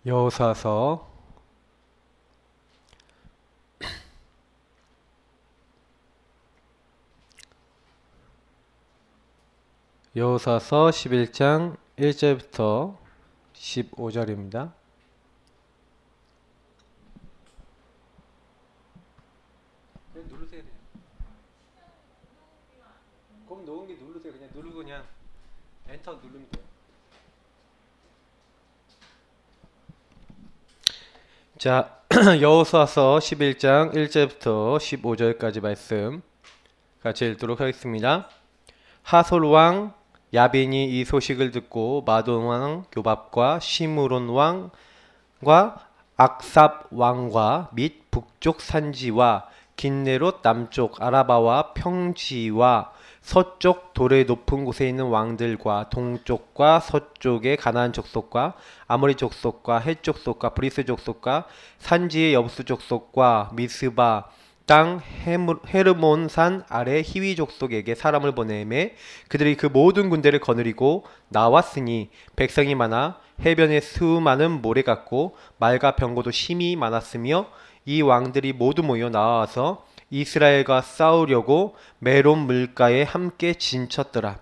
여호사서 11장 1절부터 15절입니다. 그냥 누르세요. 거기 녹음기 누르세요. 그냥 누르고 그냥 엔터 누르면 돼요. 자, 여호수아서 11장 1절부터 15절까지 말씀 같이 읽도록 하겠습니다. 하솔 왕 야빈이 이 소식을 듣고 마돈 왕 요밥과 시므론 왕과 악삽 왕과 및 북쪽 산지와 긴네롯 남쪽 아라바와 평지와 서쪽 돌의 높은 곳에 있는 왕들과 동쪽과 서쪽의 가나안 족속과 아모리 족속과 헷 족속과 브리스 족속과 산지의 여부스 족속과 미스바 땅 헤르몬산 아래 히위 족속에게 사람을 보내매 그들이 그 모든 군대를 거느리고 나왔으니 백성이 많아 해변에 수많은 모래 같고 말과 병거도 심히 많았으며 이 왕들이 모두 모여 나와서 이스라엘과 싸우려고 메론 물가에 함께 진쳤더라.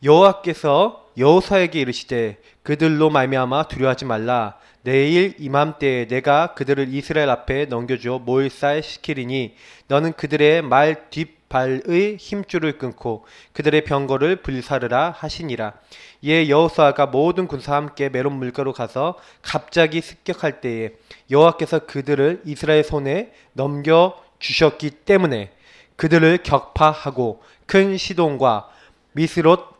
여호와께서 여호사에게 이르시되 그들로 말미암아 두려워하지 말라. 내일 이맘때에 내가 그들을 이스라엘 앞에 넘겨주어 몰살시키리니 너는 그들의 말 뒷발의 힘줄을 끊고 그들의 병거를 불사르라 하시니라. 이에 여호수아가 모든 군사와 함께 메론 물가로 가서 갑자기 습격할 때에 여호와께서 그들을 이스라엘 손에 넘겨주셨기 때문에 그들을 격파하고 큰 시돈과 미스르봇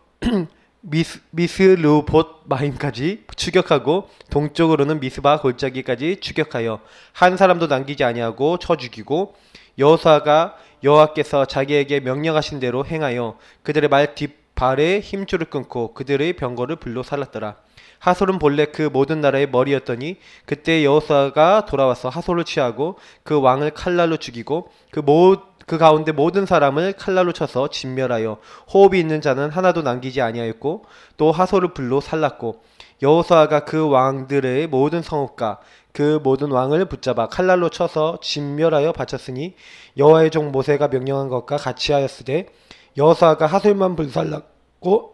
마임까지 추격하고 동쪽으로는 미스바 골짜기까지 추격하여 한 사람도 남기지 아니하고 쳐 죽이고 여호수아가 여호와께서 자기에게 명령하신 대로 행하여 그들의 말 뒷발에 힘줄을 끊고 그들의 병거를 불로 살랐더라. 하솔은 본래 그 모든 나라의 머리였더니 그때 여호수아가 돌아와서 하솔을 취하고 그 왕을 칼날로 죽이고 그 가운데 모든 사람을 칼날로 쳐서 진멸하여 호흡이 있는 자는 하나도 남기지 아니하였고 또 하솔을 불로 살랐고 여호수아가 그 왕들의 모든 성읍과 그 모든 왕을 붙잡아 칼날로 쳐서 진멸하여 바쳤으니 여호와의 종 모세가 명령한 것과 같이 하였으되 여호수아가 하솔만 불살랐고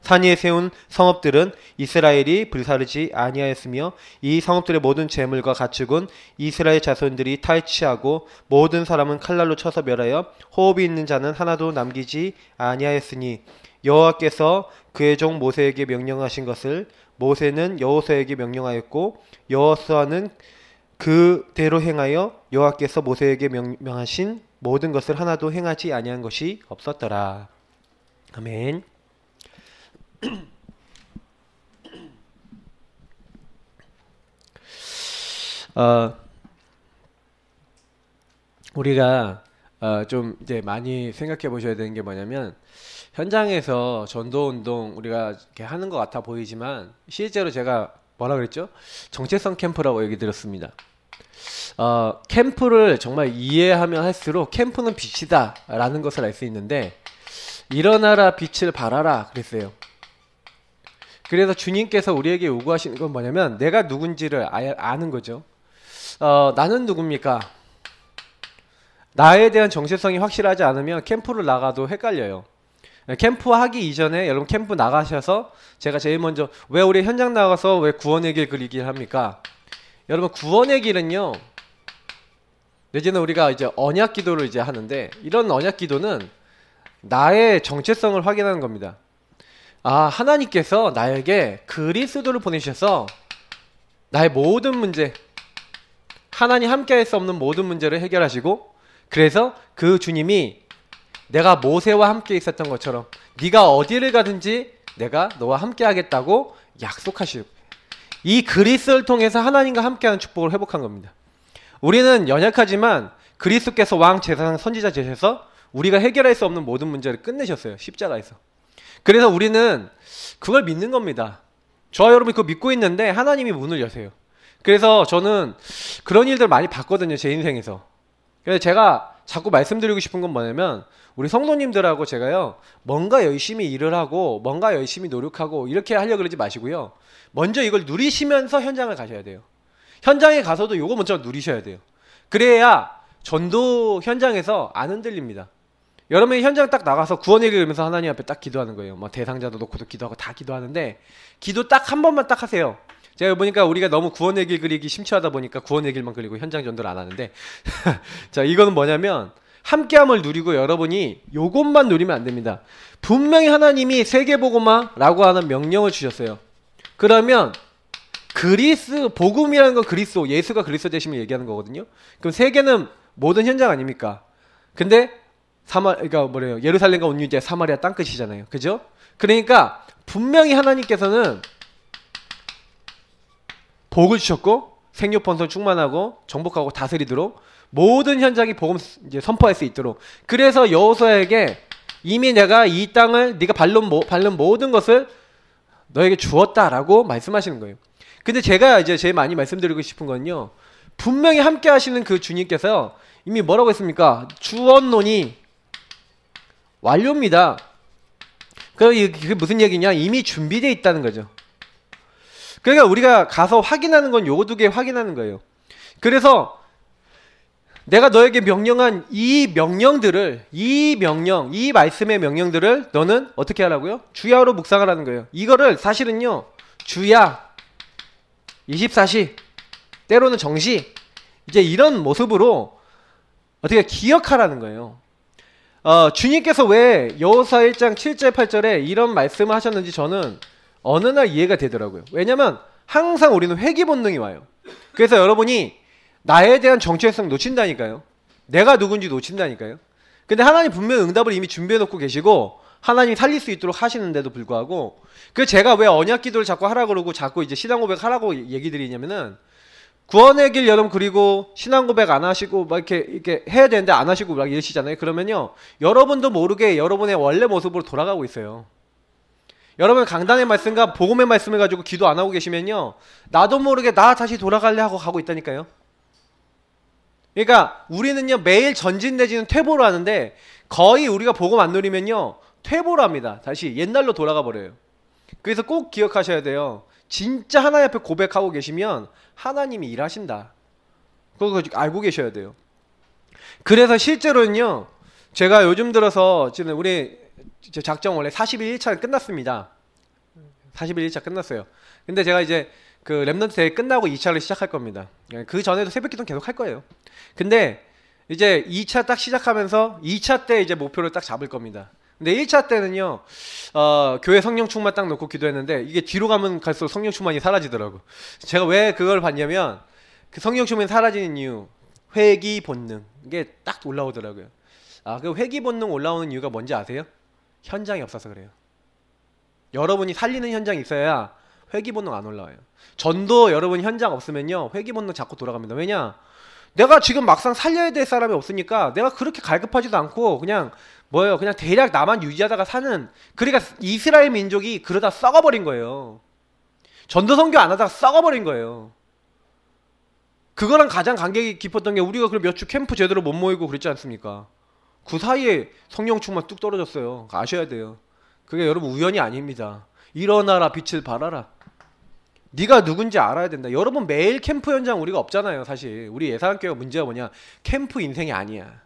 산 위에 세운 성읍들은 이스라엘이 불사르지 아니하였으며 이 성읍들의 모든 재물과 가축은 이스라엘 자손들이 탈취하고 모든 사람은 칼날로 쳐서 멸하여 호흡이 있는 자는 하나도 남기지 아니하였으니 여호와께서 그의 종 모세에게 명령하신 것을 모세는 여호수아에게 명령하였고 여호수아는 그대로 행하여 여호와께서 모세에게 명하신 모든 것을 하나도 행하지 아니한 것이 없었더라. 아멘. 우리가 좀 이제 많이 생각해 보셔야 되는 게 뭐냐면 현장에서 전도운동 우리가 이렇게 하는 것 같아 보이지만 실제로 제가 뭐라 그랬죠? 정체성 캠프라고 얘기 들었습니다. 캠프를 정말 이해하면 할수록 캠프는 빛이다 라는 것을 알 수 있는데 일어나라 빛을 발하라 그랬어요. 그래서 주님께서 우리에게 요구하시는 건 뭐냐면 내가 누군지를 아는 거죠. 나는 누굽니까? 나에 대한 정체성이 확실하지 않으면 캠프를 나가도 헷갈려요. 캠프 하기 이전에 여러분 캠프 나가셔서 제가 제일 먼저 왜 우리 현장 나가서 왜 구원의 길 그리기를 합니까? 여러분 구원의 길은요. 내지는 우리가 이제 언약 기도를 이제 하는데 이런 언약 기도는 나의 정체성을 확인하는 겁니다. 하나님께서 나에게 그리스도를 보내주셔서 나의 모든 문제, 하나님 함께 할 수 없는 모든 문제를 해결하시고 그래서 그 주님이 내가 모세와 함께 있었던 것처럼 네가 어디를 가든지 내가 너와 함께 하겠다고 약속하시고 이 그리스도를 통해서 하나님과 함께하는 축복을 회복한 겁니다. 우리는 연약하지만 그리스도께서 왕 제사장 선지자 되셔서 우리가 해결할 수 없는 모든 문제를 끝내셨어요. 십자가에서. 그래서 우리는 그걸 믿는 겁니다. 저와 여러분이 그거 믿고 있는데 하나님이 문을 여세요. 그래서 저는 그런 일들 많이 봤거든요. 제 인생에서. 그래서 제가 자꾸 말씀드리고 싶은 건 뭐냐면 우리 성도님들하고 제가요 뭔가 열심히 일을 하고 뭔가 열심히 노력하고 이렇게 하려고 그러지 마시고요. 먼저 이걸 누리시면서 현장을 가셔야 돼요. 현장에 가서도 요거 먼저 누리셔야 돼요. 그래야 전도 현장에서 안 흔들립니다. 여러분이 현장 딱 나가서 구원 얘기 들으면서 하나님 앞에 딱 기도하는 거예요. 뭐 대상자도 놓고도 기도하고 다 기도하는데 기도 딱 한 번만 딱 하세요. 제가 보니까 우리가 너무 구원 얘기를 그리기 심취하다 보니까 구원 얘기만 그리고 현장 전도를 안 하는데 자, 이거는 뭐냐면 함께함을 누리고 여러분이 요것만 누리면 안 됩니다. 분명히 하나님이 세계복음화라고 하는 명령을 주셨어요. 그러면 복음이라는 건 그리스도, 예수가 그리스도 되심을 얘기하는 거거든요. 그럼 세계는 모든 현장 아닙니까? 근데 그러니까 뭐래요? 예루살렘과 온 유대, 사마리아 땅끝이잖아요. 그죠? 그러니까 분명히 하나님께서는 복을 주셨고 생육번성 충만하고 정복하고 다스리도록 모든 현장이 복음 이제 선포할 수 있도록. 그래서 여호수아에게 이미 내가 이 땅을 네가 밟는 모든 것을 너에게 주었다라고 말씀하시는 거예요. 근데 제가 이제 제일 많이 말씀드리고 싶은 건요. 분명히 함께 하시는 그 주님께서 이미 뭐라고 했습니까? 주었노니 완료입니다. 그게 무슨 얘기냐? 이미 준비되어 있다는 거죠. 그러니까 우리가 가서 확인하는 건 요거 두 개 확인하는 거예요. 그래서 내가 너에게 명령한 이 명령들을, 이 말씀의 명령들을 너는 어떻게 하라고요? 주야로 묵상을 하는 거예요. 이거를 사실은요, 주야, 24시, 때로는 정시, 이제 이런 모습으로 어떻게 기억하라는 거예요. 주님께서 왜 여호수아 1장 7절 8절에 이런 말씀을 하셨는지 저는 어느 날 이해가 되더라고요. 왜냐면 항상 우리는 회귀 본능이 와요. 그래서 여러분이 나에 대한 정체성 놓친다니까요. 내가 누군지 놓친다니까요. 근데 하나님 분명히 응답을 이미 준비해 놓고 계시고 하나님이 살릴 수 있도록 하시는데도 불구하고, 그 제가 왜 언약 기도를 자꾸 하라 그러고 자꾸 이제 신앙 고백 하라고 얘기 드리냐면은, 구원의 길 여러분 그리고 신앙 고백 안 하시고 막 이렇게 해야 되는데 안 하시고 막 이러시잖아요. 그러면요, 여러분도 모르게 여러분의 원래 모습으로 돌아가고 있어요. 여러분 강단의 말씀과 복음의 말씀을 가지고 기도 안 하고 계시면요, 나도 모르게 나 다시 돌아갈래 하고 가고 있다니까요. 그러니까 우리는요 매일 전진 내지는 퇴보를 하는데, 거의 우리가 복음 안 누리면요 퇴보를 합니다. 다시 옛날로 돌아가 버려요. 그래서 꼭 기억하셔야 돼요. 진짜 하나님 앞에 고백하고 계시면 하나님이 일하신다. 그거 알고 계셔야 돼요. 그래서 실제로는요, 제가 요즘 들어서 지금 우리 작정 원래 40일 1차는 끝났습니다. 40일 1차 끝났어요. 근데 제가 이제 그 랩넌트 대회 끝나고 2차를 시작할 겁니다. 그 전에도 새벽 기도는 계속 할 거예요. 근데 이제 2차 딱 시작하면서 2차 때 이제 목표를 딱 잡을 겁니다. 근데 1차 때는요, 교회 성령 충만 딱 놓고 기도했는데, 이게 뒤로 가면 갈수록 성령 충만이 사라지더라고. 제가 왜 그걸 봤냐면, 그 성령 충만이 사라지는 이유, 회귀 본능. 이게 딱 올라오더라고요. 그 회귀 본능 올라오는 이유가 뭔지 아세요? 현장이 없어서 그래요. 여러분이 살리는 현장이 있어야 회귀 본능 안 올라와요. 전도 여러분 현장 없으면요, 회귀 본능 자꾸 돌아갑니다. 왜냐? 내가 지금 막상 살려야 될 사람이 없으니까 내가 그렇게 갈급하지도 않고 그냥 그냥 대략 나만 유지하다가 사는, 그러니까 이스라엘 민족이 그러다 썩어버린 거예요. 전도 선교 안 하다가 썩어버린 거예요. 그거랑 가장 관계 깊었던 게, 우리가 그 몇 주 캠프 제대로 못 모이고 그랬지 않습니까? 그 사이에 성령 충만 뚝 떨어졌어요. 아셔야 돼요. 그게 여러분 우연이 아닙니다. 일어나라 빛을 발하라. 네가 누군지 알아야 된다. 여러분 매일 캠프 현장 우리가 없잖아요. 사실 우리 예사학교가 문제가 뭐냐, 캠프 인생이 아니야.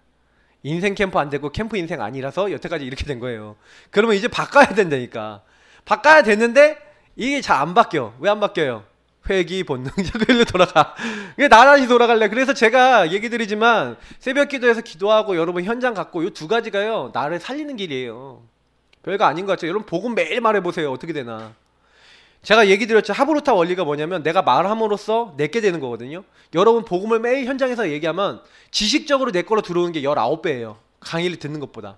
인생 캠프 안 되고 캠프 인생 아니라서 여태까지 이렇게 된 거예요. 그러면 이제 바꿔야 된다니까. 바꿔야 되는데 이게 잘 안 바뀌어. 왜 안 바뀌어요? 회귀 본능적 일로 돌아가. 나란히 돌아갈래. 그래서 제가 얘기 드리지만 새벽 기도에서 기도하고 여러분 현장 갖고 이 두 가지가요, 나를 살리는 길이에요. 별거 아닌 것 같죠? 여러분 복음 매일 말해보세요. 어떻게 되나. 제가 얘기 드렸죠. 하브루타 원리가 뭐냐면, 내가 말함으로써 내게 되는 거거든요. 여러분 복음을 매일 현장에서 얘기하면 지식적으로 내 거로 들어오는 게 19배예요. 강의를 듣는 것보다.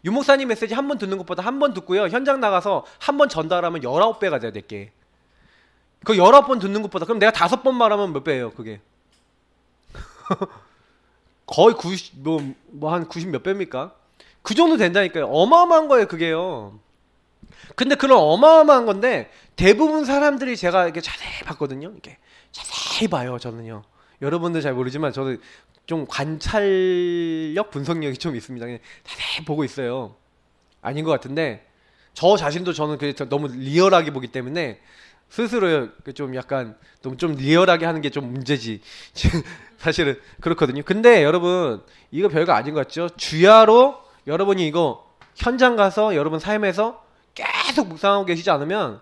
유목사님 메시지 한 번 듣는 것보다 한 번 듣고요, 현장 나가서 한 번 전달하면 19배가 돼요. 내게. 그 19번 듣는 것보다. 그럼 내가 5번 말하면 몇 배예요 그게? 거의 90, 한 90 몇 배입니까? 그 정도 된다니까요. 어마어마한 거예요 그게요. 근데 그런 어마어마한 건데 대부분 사람들이, 제가 이렇게 자세히 봤거든요. 이렇게 자세히 봐요 저는요. 여러분들 잘 모르지만 저는 좀 관찰력, 분석력이 좀 있습니다. 그냥 자세히 보고 있어요. 아닌 것 같은데 저 자신도 저는 너무 리얼하게 보기 때문에 스스로 좀 약간 좀 리얼하게 하는 게 좀 문제지. 사실은 그렇거든요. 근데 여러분 이거 별거 아닌 것 같죠? 주야로 여러분이 이거 현장 가서 여러분 삶에서 계속 묵상하고 계시지 않으면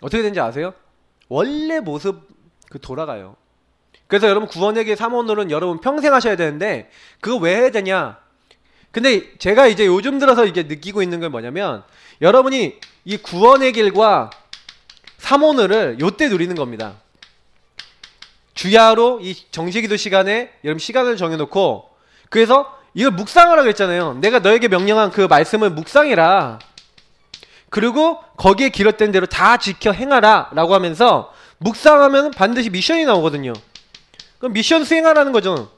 어떻게 되는지 아세요? 원래 모습 돌아가요. 그래서 여러분 구원의 길 3원으로는 여러분 평생 하셔야 되는데 그거 왜 해야 되냐? 근데 제가 이제 요즘 들어서 이게 느끼고 있는 건 뭐냐면 여러분이 이 구원의 길과 3오늘을 요때 누리는 겁니다. 주야로 이 정시기도 시간에 여러분 시간을 정해놓고 그래서 이걸 묵상하라고 했잖아요. 내가 너에게 명령한 그 말씀을 묵상해라. 그리고 거기에 기록된 대로 다 지켜 행하라 라고 하면서 묵상하면 반드시 미션이 나오거든요. 그럼 미션 수행하라는 거죠.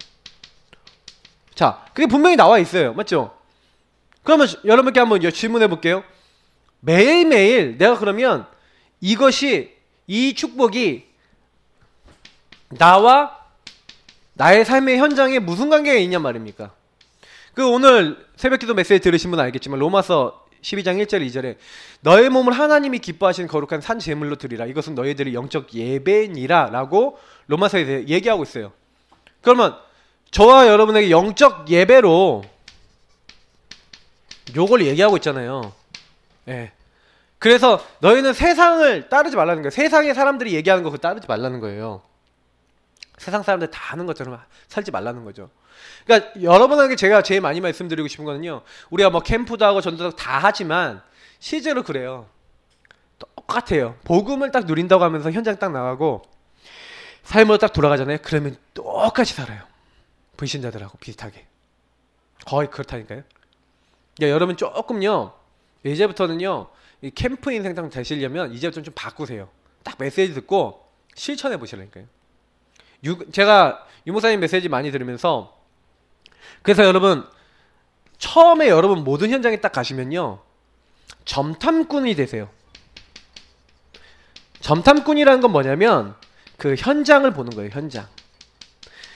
자, 그게 분명히 나와 있어요. 맞죠? 그러면 여러분께 한번 질문해 볼게요. 매일매일 내가 그러면 이것이 이 축복이 나와 나의 삶의 현장에 무슨 관계가 있냔 말입니까? 그 오늘 새벽기도 메시지 들으신 분은 알겠지만 로마서 12장 1절 2절에 너의 몸을 하나님이 기뻐하시는 거룩한 산 제물로 드리라. 이것은 너희들의 영적 예배니라 라고 로마서에 얘기하고 있어요. 그러면 저와 여러분에게 영적 예배로 요걸 얘기하고 있잖아요. 예. 그래서 너희는 세상을 따르지 말라는 거예요. 세상의 사람들이 얘기하는 거 그거 따르지 말라는 거예요. 세상 사람들 다 하는 것처럼 살지 말라는 거죠. 그러니까 여러분에게 제가 제일 많이 말씀드리고 싶은 거는요. 우리가 뭐 캠프도 하고 전도도 하고 다 하지만 실제로 그래요. 똑같아요. 복음을 딱 누린다고 하면서 현장 딱 나가고 삶으로 딱 돌아가잖아요. 그러면 똑같이 살아요. 불신자들하고 비슷하게. 거의 그렇다니까요. 그러니까 여러분 조금요. 이제부터는요. 이 캠프 인생 딱 되시려면 이제부터 좀 바꾸세요. 딱 메시지 듣고 실천해 보시라니까요. 제가 유목사님 메시지 많이 들으면서 그래서 여러분 처음에 여러분 모든 현장에 딱 가시면요. 점탐꾼이 되세요. 점탐꾼이라는 건 뭐냐면 그 현장을 보는 거예요. 현장.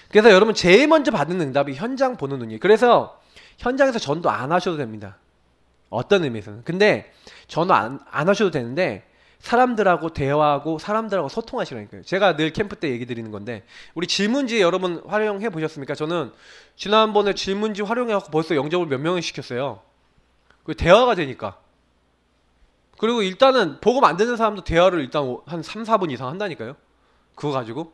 그래서 여러분 제일 먼저 받는 응답이 현장 보는 눈이에요. 그래서 현장에서 전도 안 하셔도 됩니다. 어떤 의미에서는. 근데 전도 안 하셔도 되는데 사람들하고 대화하고 사람들하고 소통하시라니까요. 제가 늘 캠프 때 얘기 드리는 건데 우리 질문지 여러분 활용해 보셨습니까? 저는 지난번에 질문지 활용해갖고 벌써 영접을 몇 명을 시켰어요. 그 대화가 되니까. 그리고 일단은 복음 안 듣는 사람도 대화를 일단 한 3, 4분 이상 한다니까요. 그거 가지고.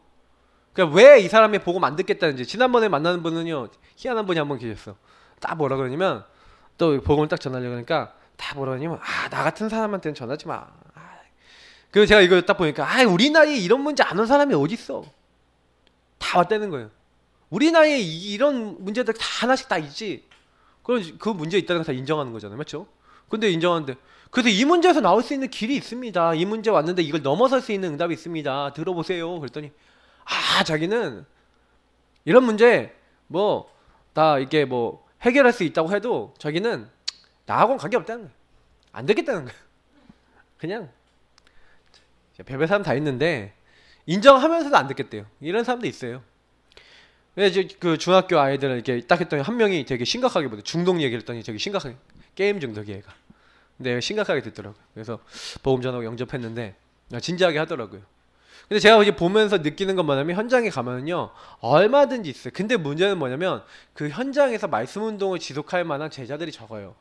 그러니까 왜 이 사람이 복음 안 듣겠다는지. 지난번에 만나는 분은요. 희한한 분이 한 분 계셨어. 딱 뭐라 그러냐면 또 복음을 딱 전하려고 하니까 다 뭐라 그러냐면 나 같은 사람한테는 전하지 마. 그래서 제가 이걸 딱 보니까 우리 나이에 이런 문제 안 온 사람이 어딨어. 다 왔다는 거예요. 우리 나이에 이런 문제들 다 하나씩 다 있지. 그럼 그 문제 있다는 거 다 인정하는 거잖아요. 맞죠? 근데 인정하는데 그래서 이 문제에서 나올 수 있는 길이 있습니다. 이 문제 왔는데 이걸 넘어설 수 있는 응답이 있습니다. 들어보세요. 그랬더니 자기는 이런 문제 뭐 다 이게 뭐 해결할 수 있다고 해도 자기는 나하고는 관계없다는 거예요. 안 되겠다는 거예요. 그냥 별별 사람 다 있는데 인정하면서도 안 듣겠대요. 이런 사람도 있어요. 이제 그 중학교 아이들은 이렇게 딱 했더니 한 명이 되게 심각하게 보대. 중독 얘기를 했더니 되게 심각하게 게임 중독이야 얘가. 근데 얘가 심각하게 듣더라고요. 그래서 보험 전화고 영접했는데 진지하게 하더라고요. 근데 제가 이제 보면서 느끼는 건 뭐냐면 현장에 가면요 얼마든지 있어요. 근데 문제는 뭐냐면 그 현장에서 말씀 운동을 지속할 만한 제자들이 적어요.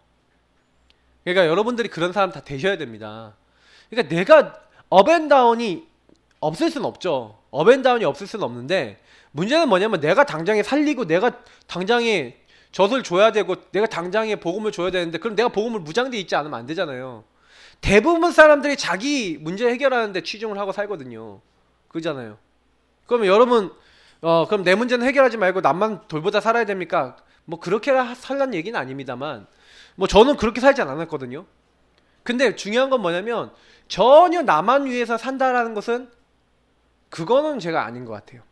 그러니까 여러분들이 그런 사람 다 되셔야 됩니다. 그러니까 내가 업앤다운이 없을 수는 없죠. 업앤다운이 없을 수는 없는데 문제는 뭐냐면 내가 당장에 살리고 내가 당장에 젖을 줘야 되고 내가 당장에 복음을 줘야 되는데 그럼 내가 복음을 무장돼 있지 않으면 안 되잖아요. 대부분 사람들이 자기 문제 해결하는데 치중을 하고 살거든요. 그잖아요. 그러면 여러분 그럼 내 문제는 해결하지 말고 남만 돌보다 살아야 됩니까? 뭐 그렇게 살란 얘기는 아닙니다만 뭐 저는 그렇게 살지 않았거든요. 근데 중요한 건 뭐냐면 전혀 나만 위해서 산다라는 것은 그거는 제가 아닌 것 같아요.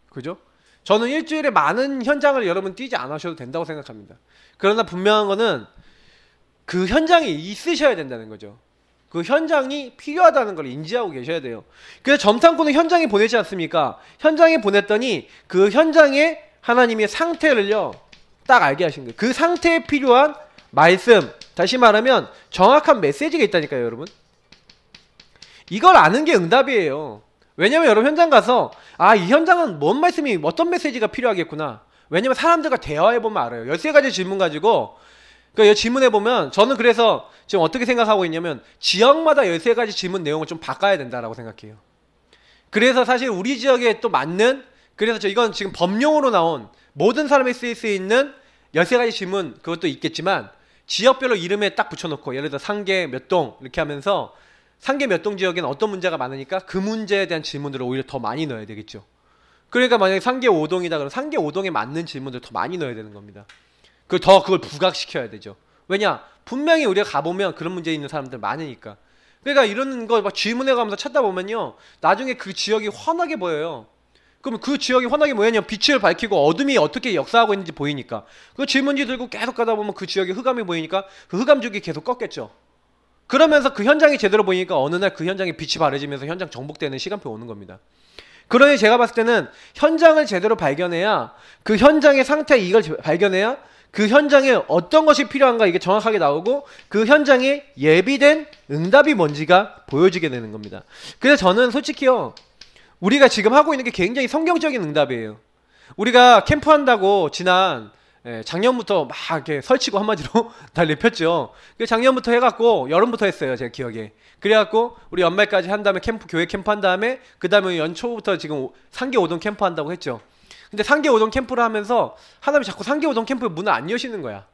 그죠? 저는 일주일에 많은 현장을 여러분 뛰지 않으셔도 된다고 생각합니다. 그러나 분명한 거는 그 현장에 있으셔야 된다는 거죠. 그 현장이 필요하다는 걸 인지하고 계셔야 돼요. 그래서 점탐꾼은 현장에 보내지 않습니까? 현장에 보냈더니 그 현장에 하나님의 상태를요 딱 알게 하신 거예요. 그 상태에 필요한 말씀, 다시 말하면 정확한 메시지가 있다니까요 여러분. 이걸 아는 게 응답이에요. 왜냐면 여러분 현장 가서 아, 이 현장은 뭔 말씀이 어떤 메시지가 필요하겠구나. 왜냐면 사람들과 대화해보면 알아요. 13가지 질문 가지고 그 질문해보면, 저는 그래서 지금 어떻게 생각하고 있냐면 지역마다 13가지 질문 내용을 좀 바꿔야 된다라고 생각해요. 그래서 사실 우리 지역에 또 맞는, 그래서 이건 지금 법령으로 나온 모든 사람이 쓸 수 있는 13가지 질문, 그것도 있겠지만 지역별로 이름에 딱 붙여놓고, 예를 들어 상계 몇 동 이렇게 하면서 상계 몇 동 지역에는 어떤 문제가 많으니까 그 문제에 대한 질문들을 오히려 더 많이 넣어야 되겠죠. 그러니까 만약에 상계 5동이다 그러면 상계 5동에 맞는 질문들을 더 많이 넣어야 되는 겁니다. 그걸 부각시켜야 되죠. 왜냐? 분명히 우리가 가보면 그런 문제 있는 사람들 많으니까. 그러니까 이런 거 막 질문해가면서 찾다 보면요, 나중에 그 지역이 환하게 보여요. 그럼 그 지역이 환하게 뭐냐면 빛을 밝히고 어둠이 어떻게 역사하고 있는지 보이니까, 그 질문지 들고 계속 가다 보면 그 지역에 흑암이 보이니까 그 흑암죽이 계속 꺾겠죠. 그러면서 그 현장이 제대로 보이니까 어느 날 그 현장에 빛이 바래지면서 현장 정복되는 시간표 오는 겁니다. 그러니 제가 봤을 때는 현장을 제대로 발견해야, 그 현장의 상태, 이걸 발견해야 그 현장에 어떤 것이 필요한가 이게 정확하게 나오고 그 현장에 예비된 응답이 뭔지가 보여지게 되는 겁니다. 그래서 저는 솔직히요, 우리가 지금 하고 있는 게 굉장히 성경적인 응답이에요. 우리가 캠프한다고 작년부터 막 이렇게 설치고 한마디로 다 lep혔죠. 작년부터 해갖고 여름부터 했어요, 제 기억에. 그래갖고 우리 연말까지 한 다음에 교회 캠프 한 다음에 그 다음에 연초부터 지금 상계 5동 캠프 한다고 했죠. 근데 상계 5동 캠프를 하면서 하나님이 자꾸 상계 5동 캠프에 문을 안 여시는 거야.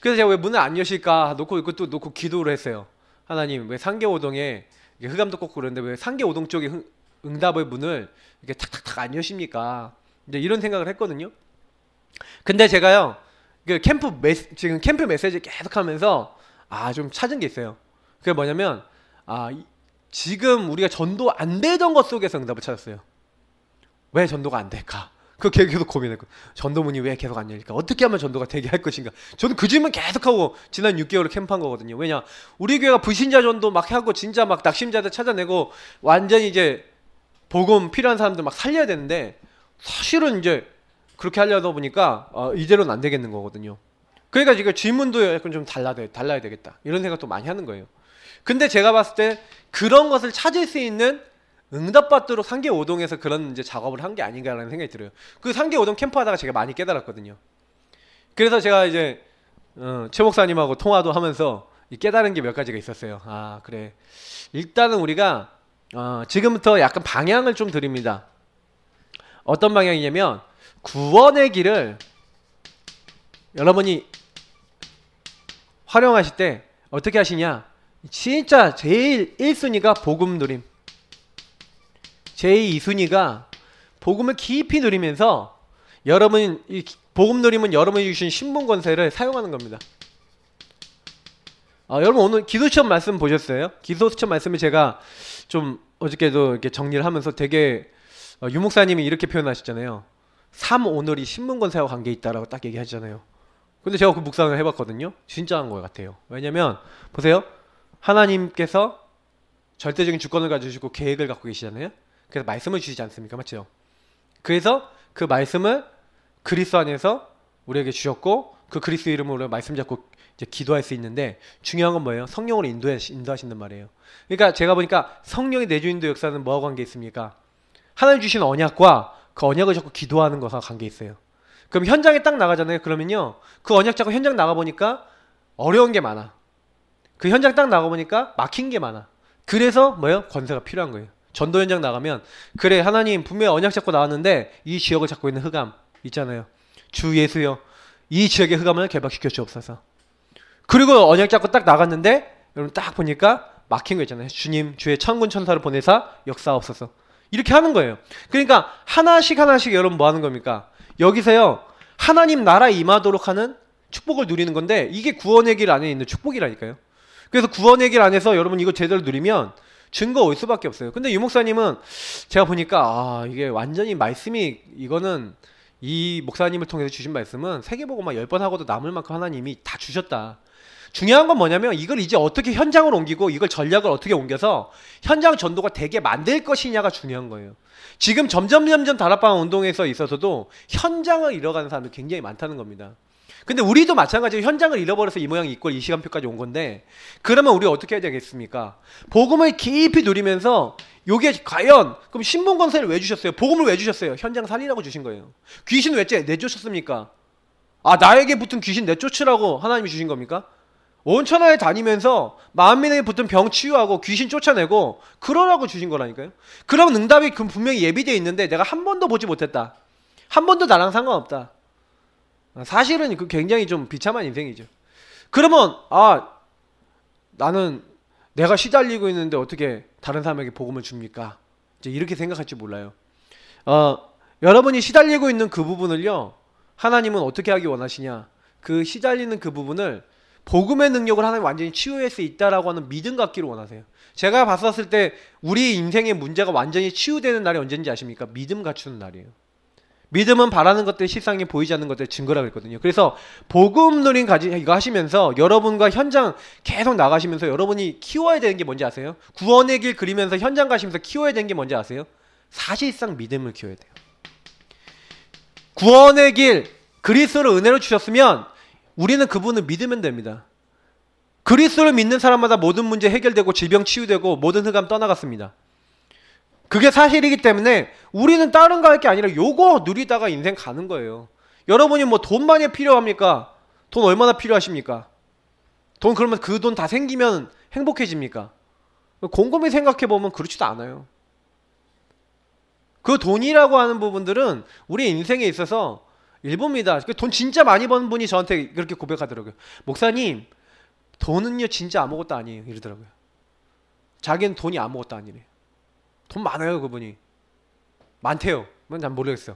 그래서 제가 왜 문을 안 여실까 놓고 이것도 놓고 기도를 했어요. 하나님, 왜 상계 5동에 흑암도 꺾고 그러는데 왜 상계 5동 쪽에 응답의 문을 이렇게 탁탁탁 안 여십니까? 이제 이런 생각을 했거든요. 근데 제가요, 지금 캠프 메시지 계속 하면서 좀 찾은 게 있어요. 그게 뭐냐면 지금 우리가 전도 안 되던 것 속에서 응답을 찾았어요. 왜 전도가 안 될까? 그거 계속 고민했고, 전도문이 왜 계속 안 열릴까? 어떻게 하면 전도가 되게 할 것인가? 저는 그 질문 계속하고 지난 6개월을 캠프한 거거든요. 왜냐? 우리 교회가 불신자 전도 막 하고 진짜 막 낙심자들 찾아내고 완전히 이제 복음 필요한 사람들 막 살려야 되는데, 사실은 이제 그렇게 하려다 보니까 이대로는 안 되겠는 거거든요. 그러니까 지금 질문도 약간 좀 달라야 되겠다, 이런 생각도 많이 하는 거예요. 근데 제가 봤을 때 그런 것을 찾을 수 있는 응답받도록 상계 5동에서 그런 이제 작업을 한 게 아닌가라는 생각이 들어요. 그 상계 5동 캠프 하다가 제가 많이 깨달았거든요. 그래서 제가 이제 최 목사님하고 통화도 하면서 깨달은 게 몇 가지가 있었어요. 그래, 일단은 우리가 지금부터 약간 방향을 좀 드립니다. 어떤 방향이냐면, 구원의 길을 여러분이 활용하실 때 어떻게 하시냐, 진짜 제일 1순위가 복음 누림, 제2, 2순위가 복음을 깊이 누리면서, 이 복음 누림은 여러분이 주신 신분 권세를 사용하는 겁니다. 여러분 오늘 기도처럼 말씀 보셨어요? 기도처럼 말씀을 제가 좀 어저께도 이렇게 정리를 하면서 되게 유목사님이 이렇게 표현하셨잖아요. 오늘이 신분 권세와 관계 있다라고 딱 얘기하잖아요. 근데 제가 그 묵상을 해봤거든요. 진짜 한 것 같아요. 왜냐면 보세요, 하나님께서 절대적인 주권을 가지시고 계획을 갖고 계시잖아요. 그래서 말씀을 주시지 않습니까? 맞죠? 그래서 그 말씀을 그리스도 안에서 우리에게 주셨고, 그 그리스도 이름으로 말씀 잡고 이제 기도할 수 있는데, 중요한 건 뭐예요? 성령으로 인도하신단 말이에요. 그러니까 제가 보니까 성령의 내주인도 역사는 뭐하고 관계 있습니까? 하나님 주신 언약과 그 언약을 잡고 기도하는 것과 관계 있어요. 그럼 현장에 딱 나가잖아요. 그러면요, 그 언약 잡고 현장 나가보니까 어려운 게 많아. 그 현장 딱 나가보니까 막힌 게 많아. 그래서 뭐예요? 권세가 필요한 거예요. 전도 현장 나가면, 그래, 하나님 분명히 언약 잡고 나왔는데 이 지역을 잡고 있는 흑암 있잖아요. 주 예수여, 이 지역의 흑암을 개박시켜 주옵소서. 그리고 언약 잡고 딱 나갔는데 여러분 딱 보니까 막힌 거 있잖아요. 주님, 주의 천군 천사를 보내사 역사하옵소서. 이렇게 하는 거예요. 그러니까 하나씩 여러분 뭐 하는 겁니까? 여기서요, 하나님 나라 임하도록 하는 축복을 누리는 건데, 이게 구원의 길 안에 있는 축복이라니까요. 그래서 구원의 길 안에서 여러분 이거 제대로 누리면 증거 올 수밖에 없어요. 근데 유목사님은 제가 보니까 이게 완전히 말씀이, 이거는 이 목사님을 통해서 주신 말씀은 세계보고만 10번 하고도 남을 만큼 하나님이 다 주셨다. 중요한 건 뭐냐면 이걸 이제 어떻게 현장으로 옮기고 이걸 전략을 어떻게 옮겨서 현장 전도가 되게 만들 것이냐가 중요한 거예요. 지금 점점 다락방 운동에서 있어서도 현장을 잃어가는 사람들이 굉장히 많다는 겁니다. 근데 우리도 마찬가지로 현장을 잃어버려서 이 모양 이꼴 이 시간표까지 온 건데, 그러면 우리 어떻게 해야 되겠습니까? 복음을 깊이 누리면서 요게 과연 그럼 신분 권세를 왜 주셨어요? 복음을 왜 주셨어요? 현장 살리라고 주신 거예요. 귀신 왜 내쫓았습니까? 아, 나에게 붙은 귀신 내쫓으라고 하나님이 주신 겁니까? 온 천하에 다니면서 만민에게 붙은 병 치유하고 귀신 쫓아내고 그러라고 주신 거라니까요. 그러면 응답이 분명히 예비되어 있는데 내가 한 번도 보지 못했다. 한 번도 나랑 상관없다. 사실은 그 굉장히 좀 비참한 인생이죠. 그러면 나는 내가 시달리고 있는데 어떻게 다른 사람에게 복음을 줍니까? 이제 이렇게 생각할지 몰라요. 여러분이 시달리고 있는 그 부분을요, 하나님은 어떻게 하기 원하시냐? 그 시달리는 그 부분을 복음의 능력을 하나님 완전히 치유할 수 있다라고 하는 믿음 갖기를 원하세요. 제가 봤었을 때 우리 인생의 문제가 완전히 치유되는 날이 언제인지 아십니까? 믿음 갖추는 날이에요. 믿음은 바라는 것들, 실상에 보이지 않는 것들 증거라고 했거든요. 그래서 복음 누린 이거 하시면서 여러분과 현장 계속 나가시면서 여러분이 키워야 되는 게 뭔지 아세요? 구원의 길 그리면서 현장 가시면서 키워야 되는 게 뭔지 아세요? 사실상 믿음을 키워야 돼요. 구원의 길 그리스도를 은혜로 주셨으면 우리는 그분을 믿으면 됩니다. 그리스도를 믿는 사람마다 모든 문제 해결되고 질병 치유되고 모든 흑암 떠나갔습니다. 그게 사실이기 때문에 우리는 다른 거 할 게 아니라 요거 누리다가 인생 가는 거예요. 여러분이 뭐 돈 많이 필요합니까? 돈 얼마나 필요하십니까? 돈 그러면 그 돈 다 생기면 행복해집니까? 곰곰이 생각해보면 그렇지도 않아요. 그 돈이라고 하는 부분들은 우리 인생에 있어서 일부입니다. 돈 진짜 많이 버는 분이 저한테 그렇게 고백하더라고요. 목사님, 돈은요 진짜 아무것도 아니에요. 이러더라고요. 자기는 돈이 아무것도 아니래. 돈 많아요, 그분이. 많대요. 난 모르겠어요.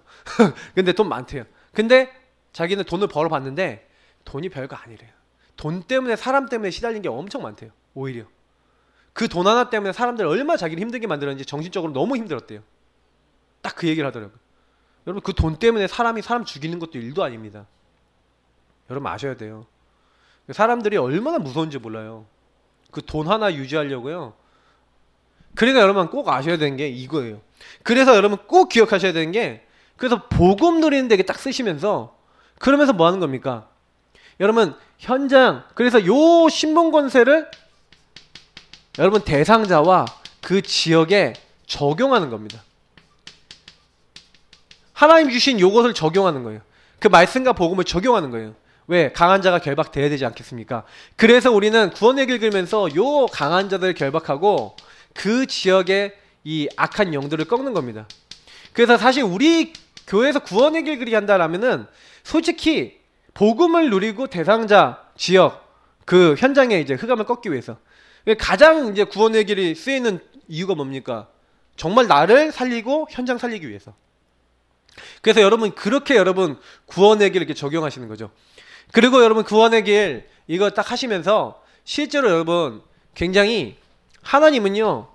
근데 돈 많대요. 근데 자기는 돈을 벌어봤는데 돈이 별거 아니래요. 돈 때문에, 사람 때문에 시달린 게 엄청 많대요. 오히려 그 돈 하나 때문에 사람들 얼마나 자기를 힘들게 만들었는지 정신적으로 너무 힘들었대요. 딱 그 얘기를 하더라고요. 여러분, 그 돈 때문에 사람 죽이는 것도 일도 아닙니다. 여러분 아셔야 돼요. 사람들이 얼마나 무서운지 몰라요. 그 돈 하나 유지하려고요. 그러니까 여러분 꼭 아셔야 되는 게 이거예요. 그래서 여러분 꼭 기억하셔야 되는 게, 그래서 복음 누리는 데게 딱 쓰시면서 그러면서 뭐 하는 겁니까? 여러분 현장, 그래서 요 신분 권세를 여러분 대상자와 그 지역에 적용하는 겁니다. 하나님 주신 요것을 적용하는 거예요. 그 말씀과 복음을 적용하는 거예요. 왜? 강한 자가 결박돼야 되지 않겠습니까? 그래서 우리는 구원의 길 그리면서 요 강한 자들을 결박하고 그 지역의 이 악한 영들을 꺾는 겁니다. 그래서 사실 우리 교회에서 구원의 길 그리기 한다라면은 솔직히 복음을 누리고 대상자 지역 그 현장에 이제 흑암을 꺾기 위해서 가장 이제 구원의 길이 쓰이는 이유가 뭡니까? 정말 나를 살리고 현장 살리기 위해서. 그래서 여러분 그렇게 여러분 구원의 길 이렇게 적용하시는 거죠. 그리고 여러분 구원의 길 이거 딱 하시면서 실제로 여러분 굉장히 하나님은요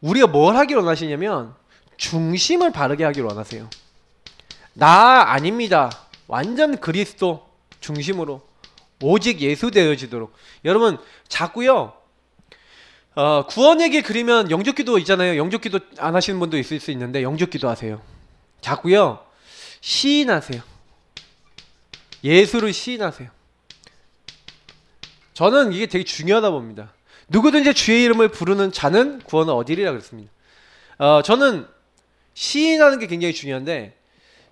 우리가 뭘 하기를 원하시냐면 중심을 바르게 하기를 원하세요. 나 아닙니다. 완전 그리스도 중심으로 오직 예수 되어지도록. 여러분 자꾸요 구원의 길 그리면 영접기도 있잖아요. 영접기도 안 하시는 분도 있을 수 있는데 영접기도 하세요. 자꾸요 시인하세요. 예수를 시인하세요. 저는 이게 되게 중요하다 봅니다. 누구든지 주의 이름을 부르는 자는 구원을 얻으리라 그랬습니다. 저는 시인하는 게 굉장히 중요한데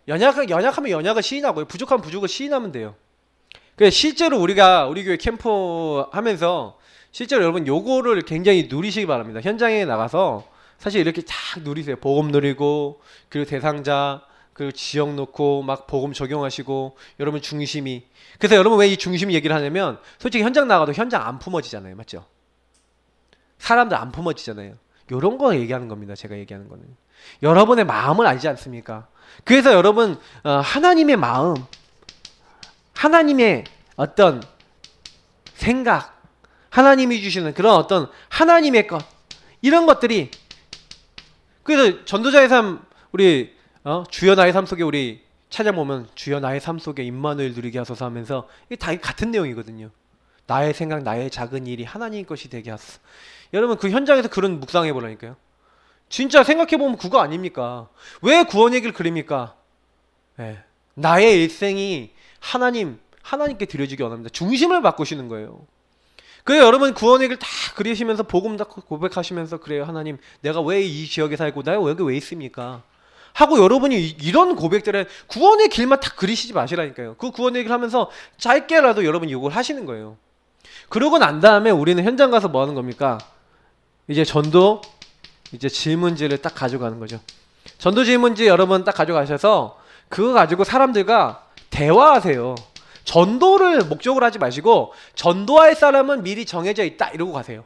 연약하면 연약을 시인하고요. 부족하면 부족을 시인하면 돼요. 실제로 우리가 우리 교회 캠프 하면서 실제로 여러분 요거를 굉장히 누리시기 바랍니다. 현장에 나가서 사실 이렇게 쫙 누리세요. 복음 누리고 그리고 대상자 그리고 지역 놓고 막 복음 적용하시고 여러분 중심이. 그래서 여러분 왜 이 중심 얘기를 하냐면 솔직히 현장 나가도 현장 안 품어지잖아요. 맞죠? 사람들 안 품어지잖아요. 요런 거 얘기하는 겁니다. 제가 얘기하는 거는. 여러분의 마음을 알지 않습니까? 그래서 여러분 하나님의 마음, 하나님의 어떤 생각, 하나님이 주시는 그런 어떤 하나님의 것 이런 것들이. 그래서 전도자의 삶 우리 주여 나의 삶 속에 우리 찾아보면 주여 나의 삶 속에 임마누엘 누리게 하소서 하면서 이게 다 같은 내용이거든요. 나의 생각, 나의 작은 일이 하나님 것이 되게 하소서. 여러분 그 현장에서 그런 묵상해 보라니까요. 진짜 생각해보면 그거 아닙니까? 왜 구원 얘기를 그립니까? 예. 나의 일생이 하나님께 드려지기 원합니다. 중심을 바꾸시는 거예요. 그래요. 여러분 구원 얘기를 다 그리시면서 복음 다 고백하시면서 그래요. 하나님 내가 왜 이 지역에 살고 내가 여기 왜 있습니까? 하고 여러분이 이런 고백들에 구원의 길만 다 그리시지 마시라니까요. 그 구원 얘기를 하면서 짧게라도 여러분이 이걸 하시는 거예요. 그러고 난 다음에 우리는 현장 가서 뭐 하는 겁니까? 이제 전도 이제 질문지를 딱 가져가는 거죠. 전도 질문지 여러분 딱 가져가셔서 그거 가지고 사람들과 대화하세요. 전도를 목적으로 하지 마시고 전도할 사람은 미리 정해져 있다 이러고 가세요.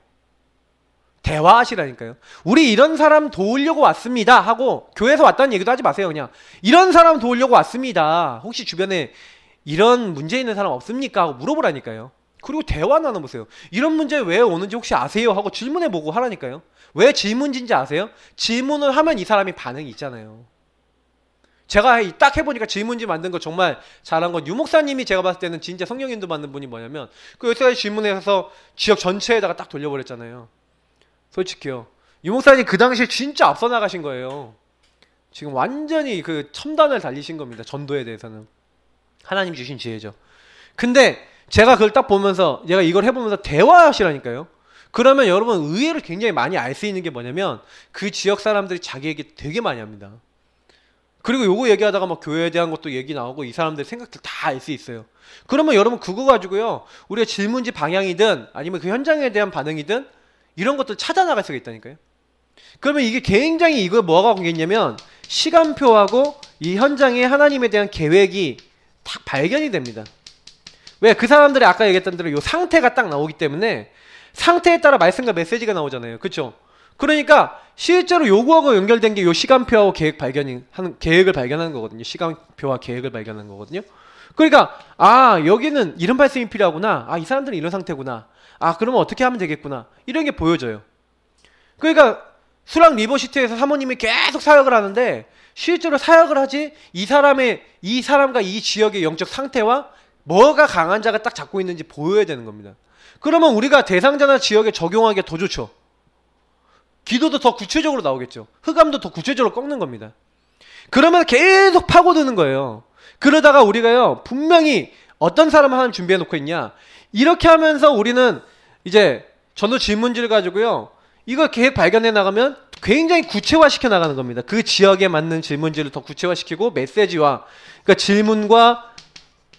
대화하시라니까요. 우리 이런 사람 도우려고 왔습니다 하고 교회에서 왔다는 얘기도 하지 마세요. 그냥 이런 사람 도우려고 왔습니다. 혹시 주변에 이런 문제 있는 사람 없습니까? 하고 물어보라니까요. 그리고 대화 나눠보세요. 이런 문제 왜 오는지 혹시 아세요? 하고 질문해보고 하라니까요. 왜 질문인지 아세요? 질문을 하면 이 사람이 반응이 있잖아요. 제가 딱 해보니까 질문지 만든 거 정말 잘한 건 유목사님이 제가 봤을 때는 진짜 성령 인도 받는 분이 뭐냐면 그 여기까지 질문해서 지역 전체에다가 딱 돌려버렸잖아요. 솔직히요. 유목사님 그 당시에 진짜 앞서 나가신 거예요. 지금 완전히 그 첨단을 달리신 겁니다. 전도에 대해서는. 하나님 주신 지혜죠. 근데 제가 그걸 딱 보면서 제가 이걸 해보면서 대화하시라니까요. 그러면 여러분 의외로 굉장히 많이 알 수 있는 게 뭐냐면 그 지역 사람들이 자기 얘기 되게 많이 합니다. 그리고 요거 얘기하다가 막 교회에 대한 것도 얘기 나오고 이 사람들의 생각들 다 알 수 있어요. 그러면 여러분 그거 가지고요. 우리가 질문지 방향이든 아니면 그 현장에 대한 반응이든 이런 것들 찾아 나갈 수가 있다니까요. 그러면 이게 굉장히 이거 뭐가 관계냐면 시간표하고 이 현장에 하나님에 대한 계획이 딱 발견이 됩니다. 왜? 그 사람들이 아까 얘기했던 대로 요 상태가 딱 나오기 때문에 상태에 따라 말씀과 메시지가 나오잖아요. 그렇죠? 그러니까 실제로 요구하고 연결된 게 요 시간표하고 계획을 발견하는 거거든요. 시간표와 계획을 발견하는 거거든요. 그러니까 여기는 이런 말씀이 필요하구나. 이 사람들은 이런 상태구나. 그러면 어떻게 하면 되겠구나. 이런 게 보여져요. 그러니까 수락 리버시티에서 사모님이 계속 사역을 하는데 실제로 사역을 하지 이 사람과 이 지역의 영적 상태와 뭐가 강한 자가 딱 잡고 있는지 보여야 되는 겁니다. 그러면 우리가 대상자나 지역에 적용하기가 더 좋죠. 기도도 더 구체적으로 나오겠죠. 흑암도 더 구체적으로 꺾는 겁니다. 그러면 계속 파고드는 거예요. 그러다가 우리가요 분명히 어떤 사람을 하나 준비해 놓고 있냐, 이렇게 하면서 우리는 이제 전도 질문지를 가지고요 이거 계획 발견해 나가면 굉장히 구체화시켜 나가는 겁니다. 그 지역에 맞는 질문지를 더 구체화시키고 메시지와 그러니까 질문과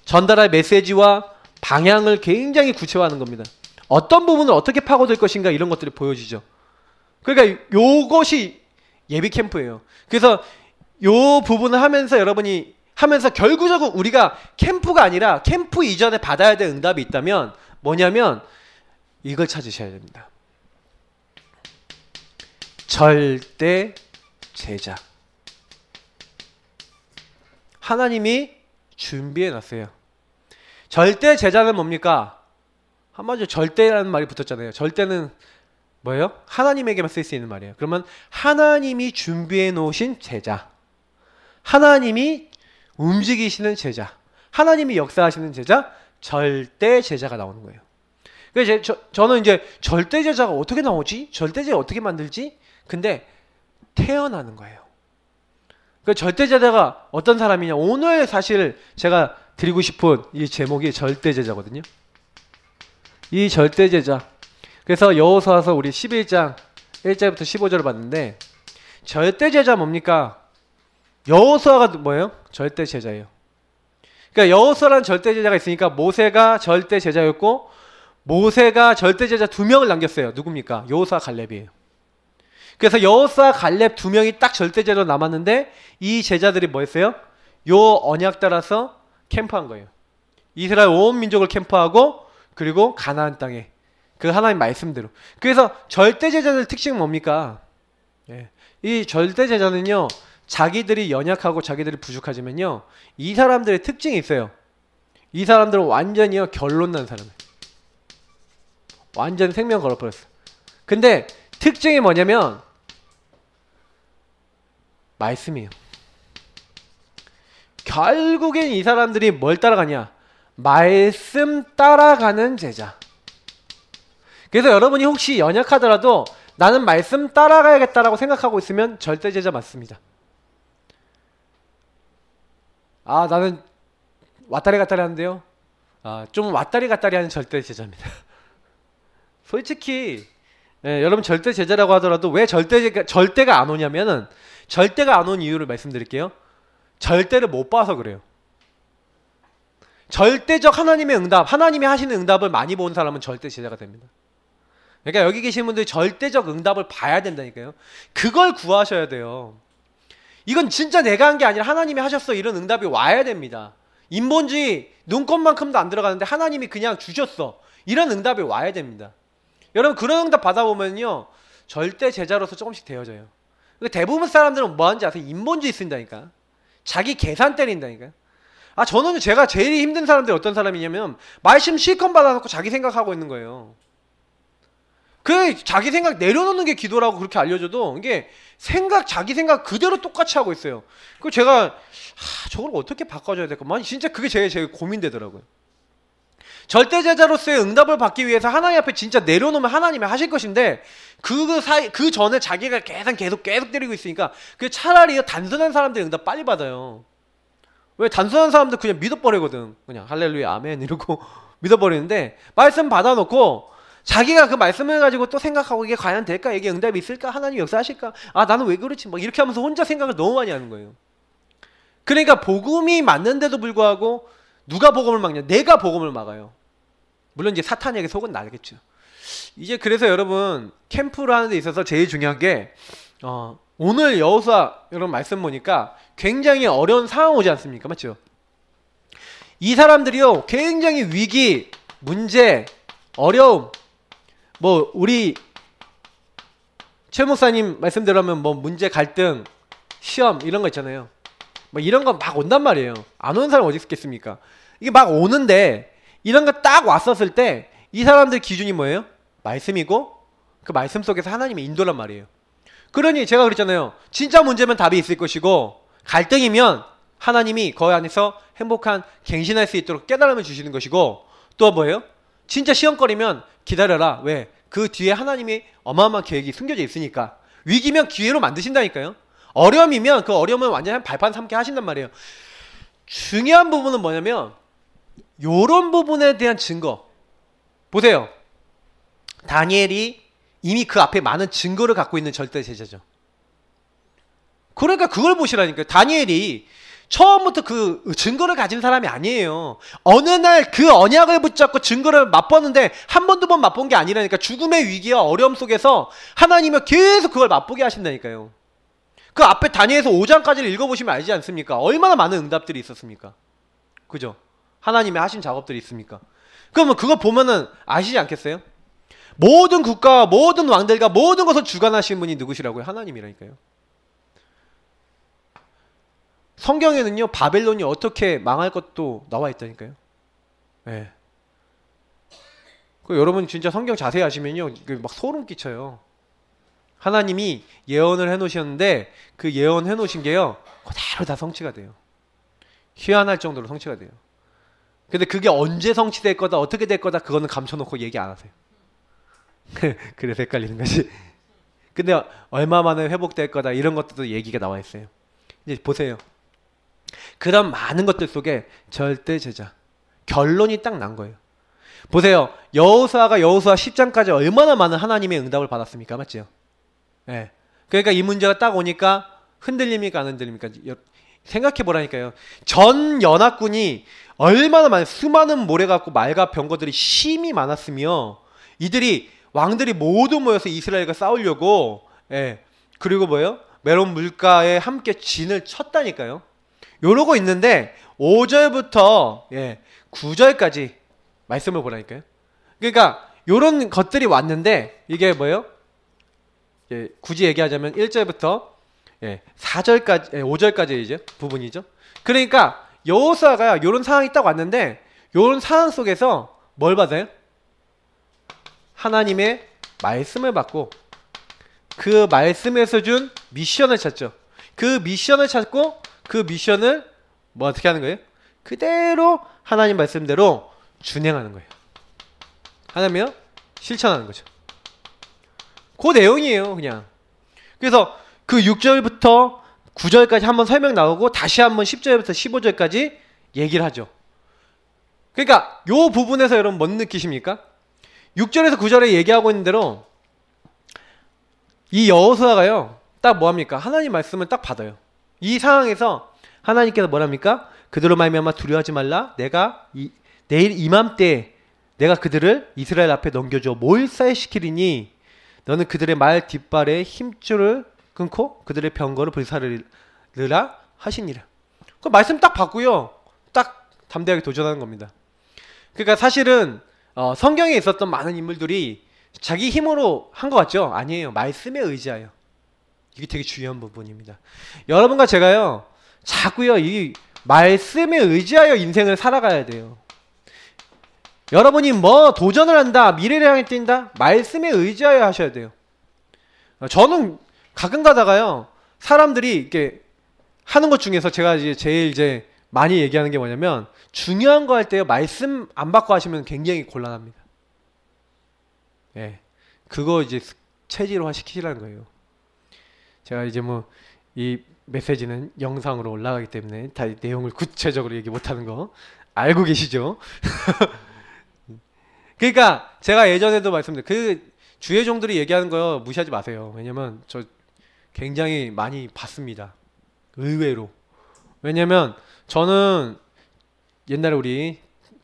전달할 메시지와 방향을 굉장히 구체화하는 겁니다. 어떤 부분을 어떻게 파고들 것인가 이런 것들이 보여지죠. 그러니까 요것이 예비 캠프예요. 그래서 요 부분을 하면서 여러분이 하면서 결국적으로 우리가 캠프가 아니라 캠프 이전에 받아야 될 응답이 있다면 뭐냐면 이걸 찾으셔야 됩니다. 절대 제자. 하나님이 준비해 놨어요. 절대 제자는 뭡니까? 한마디로 절대라는 말이 붙었잖아요. 절대는 뭐예요? 하나님에게만 쓸 수 있는 말이에요. 그러면 하나님이 준비해 놓으신 제자, 하나님이 움직이시는 제자, 하나님이 역사하시는 제자, 절대 제자가 나오는 거예요. 그래서 저는 이제 절대 제자가 어떻게 나오지? 절대 제자 어떻게 만들지? 근데 태어나는 거예요. 그 절대 제자가 어떤 사람이냐? 오늘 사실 제가 드리고 싶은 이 제목이 절대 제자거든요. 이 절대 제자. 그래서 여호수아서 우리 11장 1절부터 15절을 봤는데 절대 제자 뭡니까? 여호수아가 뭐예요? 절대 제자예요. 그러니까 여호수아라는 절대 제자가 있으니까 모세가 절대 제자였고 모세가 절대 제자 2명을 남겼어요. 누굽니까? 여호수아 갈렙이에요. 그래서 여호수아 갈렙 2명이 딱 절대 제자로 남았는데 이 제자들이 뭐 했어요? 요 언약 따라서 캠프한 거예요. 이스라엘 온 민족을 캠프하고 그리고 가나안 땅에 그 하나님 말씀대로. 그래서 절대 제자들 특징은 뭡니까? 이 절대 제자는요 자기들이 연약하고 자기들이 부족하지만요 이 사람들의 특징이 있어요. 이 사람들은 완전히요 결론난 사람이에요. 완전 생명 걸어버렸어. 근데 특징이 뭐냐면 말씀이에요. 결국엔 이 사람들이 뭘 따라가냐? 말씀 따라가는 제자. 그래서 여러분이 혹시 연약하더라도 나는 말씀 따라가야겠다라고 생각하고 있으면 절대 제자 맞습니다. 아, 나는 왔다리 갔다리 하는데요. 아, 좀 왔다리 갔다리 하는 절대 제자입니다. 솔직히 여러분 절대 제자라고 하더라도 왜 절대가 안 오냐면은, 절대가 안 온 이유를 말씀드릴게요. 절대를 못 봐서 그래요. 절대적 하나님의 응답, 하나님이 하시는 응답을 많이 본 사람은 절대 제자가 됩니다. 그러니까 여기 계신 분들이 절대적 응답을 봐야 된다니까요. 그걸 구하셔야 돼요. 이건 진짜 내가 한 게 아니라 하나님이 하셨어, 이런 응답이 와야 됩니다. 인본주의 눈곱만큼도 안 들어가는데 하나님이 그냥 주셨어, 이런 응답이 와야 됩니다. 여러분 그런 응답 받아보면요 절대 제자로서 조금씩 되어져요. 대부분 사람들은 뭐 하는지 아세요? 인본주의 쓴다니까. 자기 계산 때린다니까요. 아, 저는 제가 제일 힘든 사람들이 어떤 사람이냐면 말씀 실컷 받아놓고 자기 생각하고 있는 거예요. 그 자기 생각 내려놓는 게 기도라고 그렇게 알려줘도 이게 자기 생각 그대로 똑같이 하고 있어요. 그 제가 저걸 어떻게 바꿔줘야 될까? 진짜 그게 제일 고민되더라고요. 절대 제자로서의 응답을 받기 위해서 하나님 앞에 진짜 내려놓으면 하나님이 하실 것인데, 그 전에 자기가 계속 때리고 있으니까 그 차라리 단순한 사람들이 응답 빨리 받아요. 왜? 단순한 사람들 그냥 믿어버리거든. 그냥 할렐루야 아멘 이러고 믿어버리는데, 말씀 받아놓고 자기가 그 말씀을 가지고 또 생각하고 이게 과연 될까? 이게 응답이 있을까? 하나님 역사하실까? 아, 나는 왜 그렇지? 막 이렇게 하면서 혼자 생각을 너무 많이 하는 거예요. 그러니까 복음이 맞는데도 불구하고 누가 복음을 막냐? 내가 복음을 막아요. 물론 이제 사탄에게 속은 나겠죠. 이제 그래서 여러분 캠프를 하는 데 있어서 제일 중요한 게 오늘 여호수아 여러분 말씀 보니까 굉장히 어려운 상황 오지 않습니까? 맞죠? 이 사람들이요 굉장히 위기, 문제, 어려움, 뭐 우리 최 목사님 말씀대로 하면 뭐 문제, 갈등, 시험 이런 거 있잖아요. 뭐 이런 거 막 온단 말이에요. 안 오는 사람 어디 있겠습니까? 이게 막 오는데 이런 거 딱 왔었을 때 이 사람들 기준이 뭐예요? 말씀이고 그 말씀 속에서 하나님의 인도란 말이에요. 그러니 제가 그랬잖아요. 진짜 문제면 답이 있을 것이고, 갈등이면 하나님이 거기 안에서 행복한 갱신할 수 있도록 깨달음을 주시는 것이고, 또 뭐예요? 진짜 시험거리면 기다려라. 왜? 그 뒤에 하나님이 어마어마한 계획이 숨겨져 있으니까. 위기면 기회로 만드신다니까요. 어려움이면 그 어려움을 완전히 발판 삼게 하신단 말이에요. 중요한 부분은 뭐냐면 요런 부분에 대한 증거. 보세요. 다니엘이 이미 그 앞에 많은 증거를 갖고 있는 절대 제자죠. 그러니까 그걸 보시라니까요. 다니엘이 처음부터 그 증거를 가진 사람이 아니에요. 어느 날 그 언약을 붙잡고 증거를 맛봤는데 한 번, 두 번 맛본 게 아니라니까. 죽음의 위기와 어려움 속에서 하나님이 계속 그걸 맛보게 하신다니까요. 그 앞에 다니엘서 5장까지를 읽어보시면 알지 않습니까? 얼마나 많은 응답들이 있었습니까? 그죠? 하나님이 하신 작업들이 있습니까? 그러면 그거 보면은 아시지 않겠어요? 모든 국가와 모든 왕들과 모든 것을 주관하신 분이 누구시라고요? 하나님이라니까요. 성경에는요 바벨론이 어떻게 망할 것도 나와 있다니까요. 네. 여러분 진짜 성경 자세히 하시면요 막 소름 끼쳐요. 하나님이 예언을 해놓으셨는데 그 예언 해놓으신 게요 그대로 다 성취가 돼요. 희한할 정도로 성취가 돼요. 근데 그게 언제 성취될 거다, 어떻게 될 거다, 그거는 감춰놓고 얘기 안 하세요. 그래서 헷갈리는 거지. 근데 얼마 만에 회복될 거다, 이런 것들도 얘기가 나와 있어요. 이제 보세요. 그런 많은 것들 속에 절대 제자, 결론이 딱 난 거예요. 보세요. 여호수아가 10장까지 얼마나 많은 하나님의 응답을 받았습니까? 맞죠? 네. 그러니까 이 문제가 딱 오니까 흔들립니까? 안 흔들립니까? 생각해 보라니까요. 전 연합군이 얼마나 많은 수많은 모래 갖고 말과 병거들이 심이 많았으며 이들이 왕들이 모두 모여서 이스라엘과 싸우려고 그리고 뭐예요? 메론 물가에 함께 진을 쳤다니까요. 요러고 있는데 5절부터 9절까지 말씀을 보라니까요. 그러니까 요런 것들이 왔는데 이게 뭐예요? 굳이 얘기하자면 1절부터 4절까지 5절까지 이제 부분이죠. 그러니까 여호수아가 요런 상황이 딱 왔는데 요런 상황 속에서 뭘 받아요? 하나님의 말씀을 받고 그 말씀에서 준 미션을 찾죠. 그 미션을 찾고 그 미션을 뭐 어떻게 하는 거예요? 그대로 하나님 말씀대로 준행하는 거예요. 하나님이요? 실천하는 거죠. 그 내용이에요, 그냥. 그래서 그 6절부터 9절까지 한번 설명 나오고 다시 한번 10절부터 15절까지 얘기를 하죠. 그러니까 요 부분에서 여러분 뭔 느끼십니까? 6절에서 9절에 얘기하고 있는 대로 이 여호수아가요 딱 뭐합니까? 하나님 말씀을 딱 받아요. 이 상황에서 하나님께서 뭐랍니까? 그들로 말미암아 두려워하지 말라. 내가 내일 이맘때 내가 그들을 이스라엘 앞에 넘겨줘 몰살시키리니 너는 그들의 말 뒷발에 힘줄을 끊고 그들의 병거를 불사르라 하시니라. 그 말씀 딱 받고요 딱 담대하게 도전하는 겁니다. 그러니까 사실은 성경에 있었던 많은 인물들이 자기 힘으로 한 것 같죠? 아니에요. 말씀에 의지하여. 이게 되게 중요한 부분입니다. 여러분과 제가요 자꾸요 이 말씀에 의지하여 인생을 살아가야 돼요. 여러분이 뭐 도전을 한다, 미래를 향해 뛴다, 말씀에 의지하여 하셔야 돼요. 저는 가끔 가다가요 사람들이 이렇게 하는 것 중에서 제가 제일 많이 얘기하는 게 뭐냐면 중요한 거 할 때요 말씀 안 받고 하시면 굉장히 곤란합니다. 예, 그거 이제 체질화 시키라는 거예요. 제가 이제 뭐 이 메시지는 영상으로 올라가기 때문에 다 내용을 구체적으로 얘기 못하는 거 알고 계시죠? 그러니까 제가 예전에도 말씀드린 그 주의 종들이 얘기하는 거 무시하지 마세요. 왜냐면 저 굉장히 많이 봤습니다. 의외로. 왜냐면 저는 옛날에 우리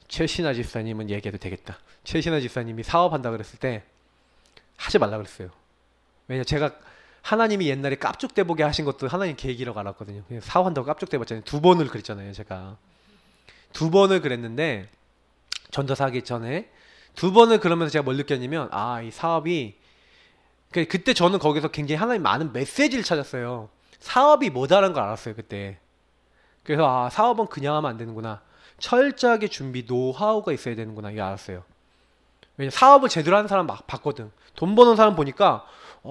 최신아 집사님은 얘기해도 되겠다. 최신아 집사님이 사업한다 그랬을 때 하지 말라 그랬어요. 왜냐 제가 하나님이 옛날에 깝죽대보게 하신 것도 하나님 계획이라고 알았거든요. 사업한다고 깝죽대봤잖아요. 2번을 그랬잖아요. 제가 2번을 그랬는데 전도사 하기 전에 2번을 그러면서 제가 뭘 느꼈냐면 이 사업이 그때 저는 거기서 굉장히 하나님 많은 메시지를 찾았어요. 사업이 뭐다라는 걸 알았어요. 그때. 그래서 사업은 그냥 하면 안 되는구나. 철저하게 준비 노하우가 있어야 되는구나. 이거 알았어요. 왜냐면 사업을 제대로 하는 사람 막 봤거든. 돈 버는 사람 보니까